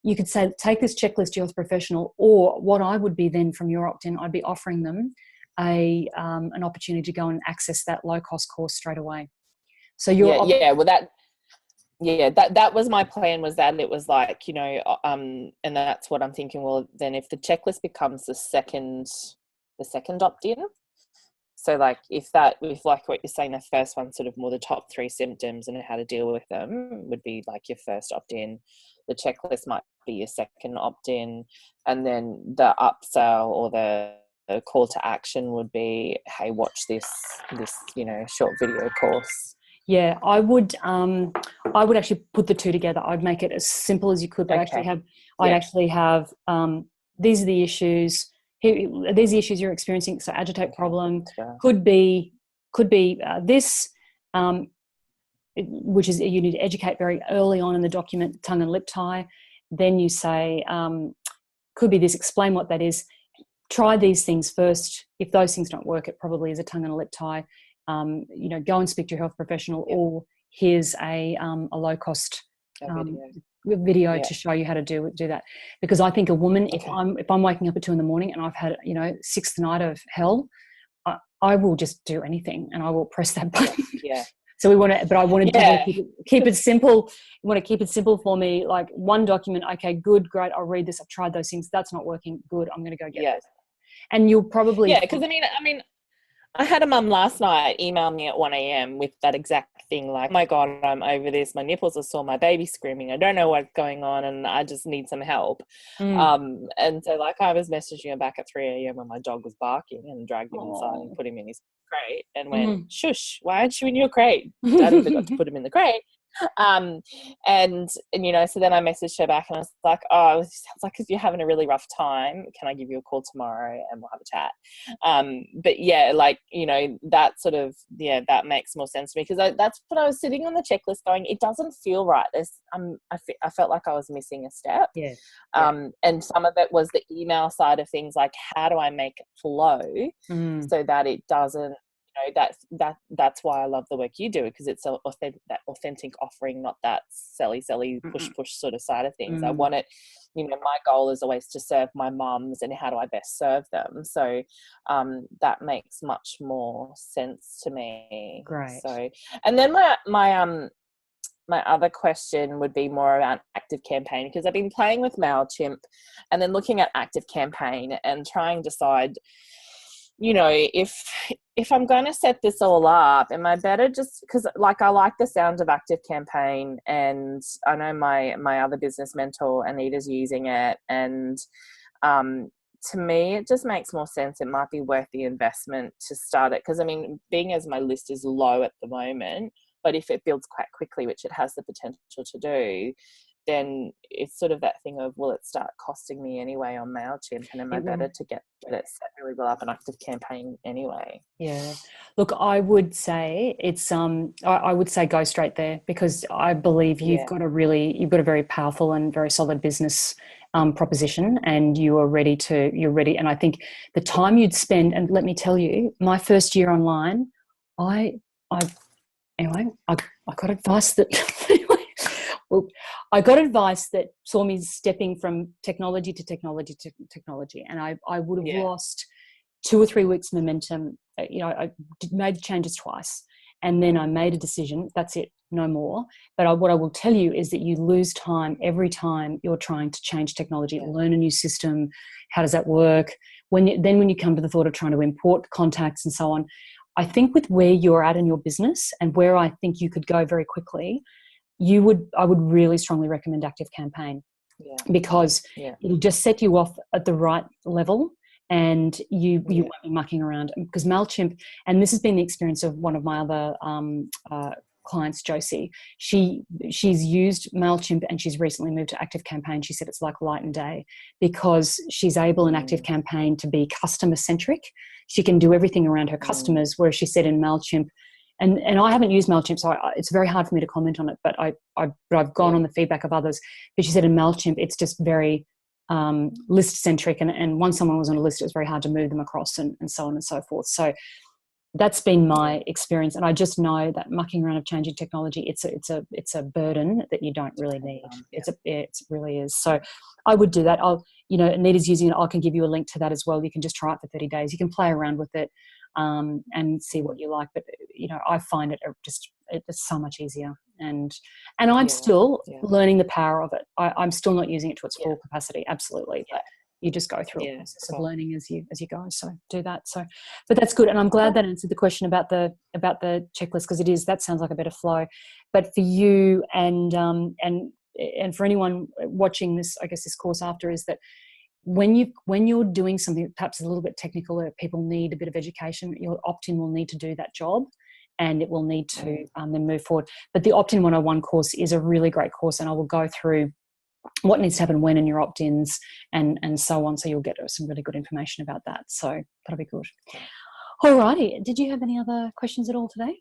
you could say, take this checklist to your health professional, or what I would be then from your opt-in, I'd be offering them an opportunity to go and access that low-cost course straight away. So that was my plan, was that it was like, you know, and that's what I'm thinking. Well, then if the checklist becomes the second opt-in, so like if like what you're saying, the first one sort of more the top 3 symptoms and how to deal with them would be like your first opt-in. The checklist might be your second opt-in, and then the upsell or the call to action would be, hey, watch this you know, short video course. Yeah, I would actually put the two together. I'd make it as simple as you could, but I'd actually have these are the issues. These are the issues you're experiencing. So agitate problem could be this, which is you need to educate very early on in the document, tongue and lip tie. Then you say could be this. Explain what that is. Try these things first. If those things don't work, it probably is a tongue and a lip tie. You know, go and speak to your health professional, or here's a low cost video to show you how to do that. Because I think a woman, if I'm waking up at 2 a.m. and I've had, you know, 6th night of hell, I will just do anything and I will press that button. Yeah. So I want to keep it simple. You want to keep it simple for me, like one document. Okay, good, great. I'll read this. I've tried those things. That's not working. Good. I'm going to go get it. And you'll probably because I mean. I had a mum last night email me at 1 a.m. with that exact thing, like, oh my God, I'm over this. My nipples are sore. My baby's screaming. I don't know what's going on and I just need some help. And so like I was messaging her back at 3 a.m. when my dog was barking, and dragged him inside and put him in his crate and went, shush, why aren't you in your crate? Daddy forgot to put him in the crate. And you know, so then I messaged her back and I was like, oh, it sounds like if you're having a really rough time, can I give you a call tomorrow and we'll have a chat? But yeah, like, you know, that sort of, that makes more sense to me, because that's what I was sitting on the checklist going, it doesn't feel right. I felt like I was missing a step. And some of it was the email side of things, like how do I make it flow so that it doesn't, you know, that's why I love the work you do, because it's that authentic offering, not that selly push sort of side of things. I want it, you know, my goal is always to serve my mums, and how do I best serve them? So that makes much more sense to me. Great. So, and then my other question would be more around Activecampaign, because I've been playing with MailChimp and then looking at Activecampaign and trying to decide, you know, if I'm going to set this all up, am I better just because, like, I like the sound of Activecampaign, and I know my other business mentor Anita's using it, and to me it just makes more sense. It might be worth the investment to start it, because I mean, being as my list is low at the moment, but if it builds quite quickly, which it has the potential to do, then it's sort of that thing of, will it start costing me anyway on MailChimp, and am I better to get it set really well up an Activecampaign anyway? Yeah. Look, I would say it's I would say go straight there, because I believe you've got a very powerful and very solid business proposition, and you're ready. And I think the time you'd spend, and let me tell you, my first year online, I got advice that well, I got advice that saw me stepping from technology to technology to technology, and I would have lost 2 or 3 weeks momentum. You know, I made the changes twice, and then I made a decision. That's it, no more. But what I will tell you is that you lose time every time you're trying to change technology, learn a new system. How does that work? When you come to the thought of trying to import contacts and so on, I think with where you're at in your business and where I think you could go very quickly, I would really strongly recommend Activecampaign, because it'll just set you off at the right level, and you won't be mucking around. Because MailChimp, and this has been the experience of one of my other clients, Josie, she's used MailChimp and she's recently moved to Activecampaign. She said it's like light and day, because she's able in Activecampaign to be customer centric. She can do everything around her customers, whereas she said in MailChimp, and I haven't used MailChimp, so it's very hard for me to comment on it, but I've gone on the feedback of others. But she said in MailChimp, it's just very list-centric, and once someone was on a list, it was very hard to move them across and so on and so forth. So that's been my experience, and I just know that mucking around of changing technology, it's a burden that you don't really need. It really is. So I would do that. Anita's using it. I can give you a link to that as well. You can just try it for 30 days. You can play around with it and see what you like. But I find it's so much easier, and I'm still learning the power of it. I'm still not using it to its full capacity. Absolutely, but you just go through a process of learning as you go. So do that. So, but that's good, and I'm glad that answered the question about the checklist, because that sounds like a better flow. But for you and for anyone watching this, I guess this course after, is that when you're doing something that perhaps is a little bit technical, or people need a bit of education, your opt-in will need to do that job, and it will need to then move forward. But the Opt-in 101 course is a really great course, and I will go through what needs to happen when in your opt-ins and so on. So you'll get some really good information about that. So that'll be good. All righty. Did you have any other questions at all today?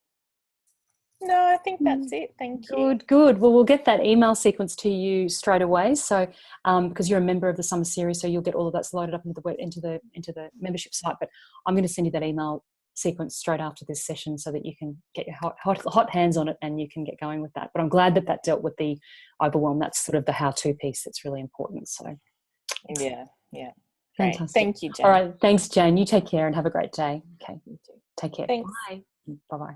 No, I think that's it. Thank you. Good. Well, we'll get that email sequence to you straight away. So, because you're a member of the summer series, so you'll get all of that's loaded up into the membership site. But I'm going to send you that email sequence straight after this session, so that you can get your hot hands on it and you can get going with that. But I'm glad that dealt with the overwhelm. That's sort of the how-to piece that's really important. So, yeah, fantastic. Thank you, Jen. All right, thanks, Jane. You take care and have a great day. Okay, take care. Thanks. Bye. Bye-bye.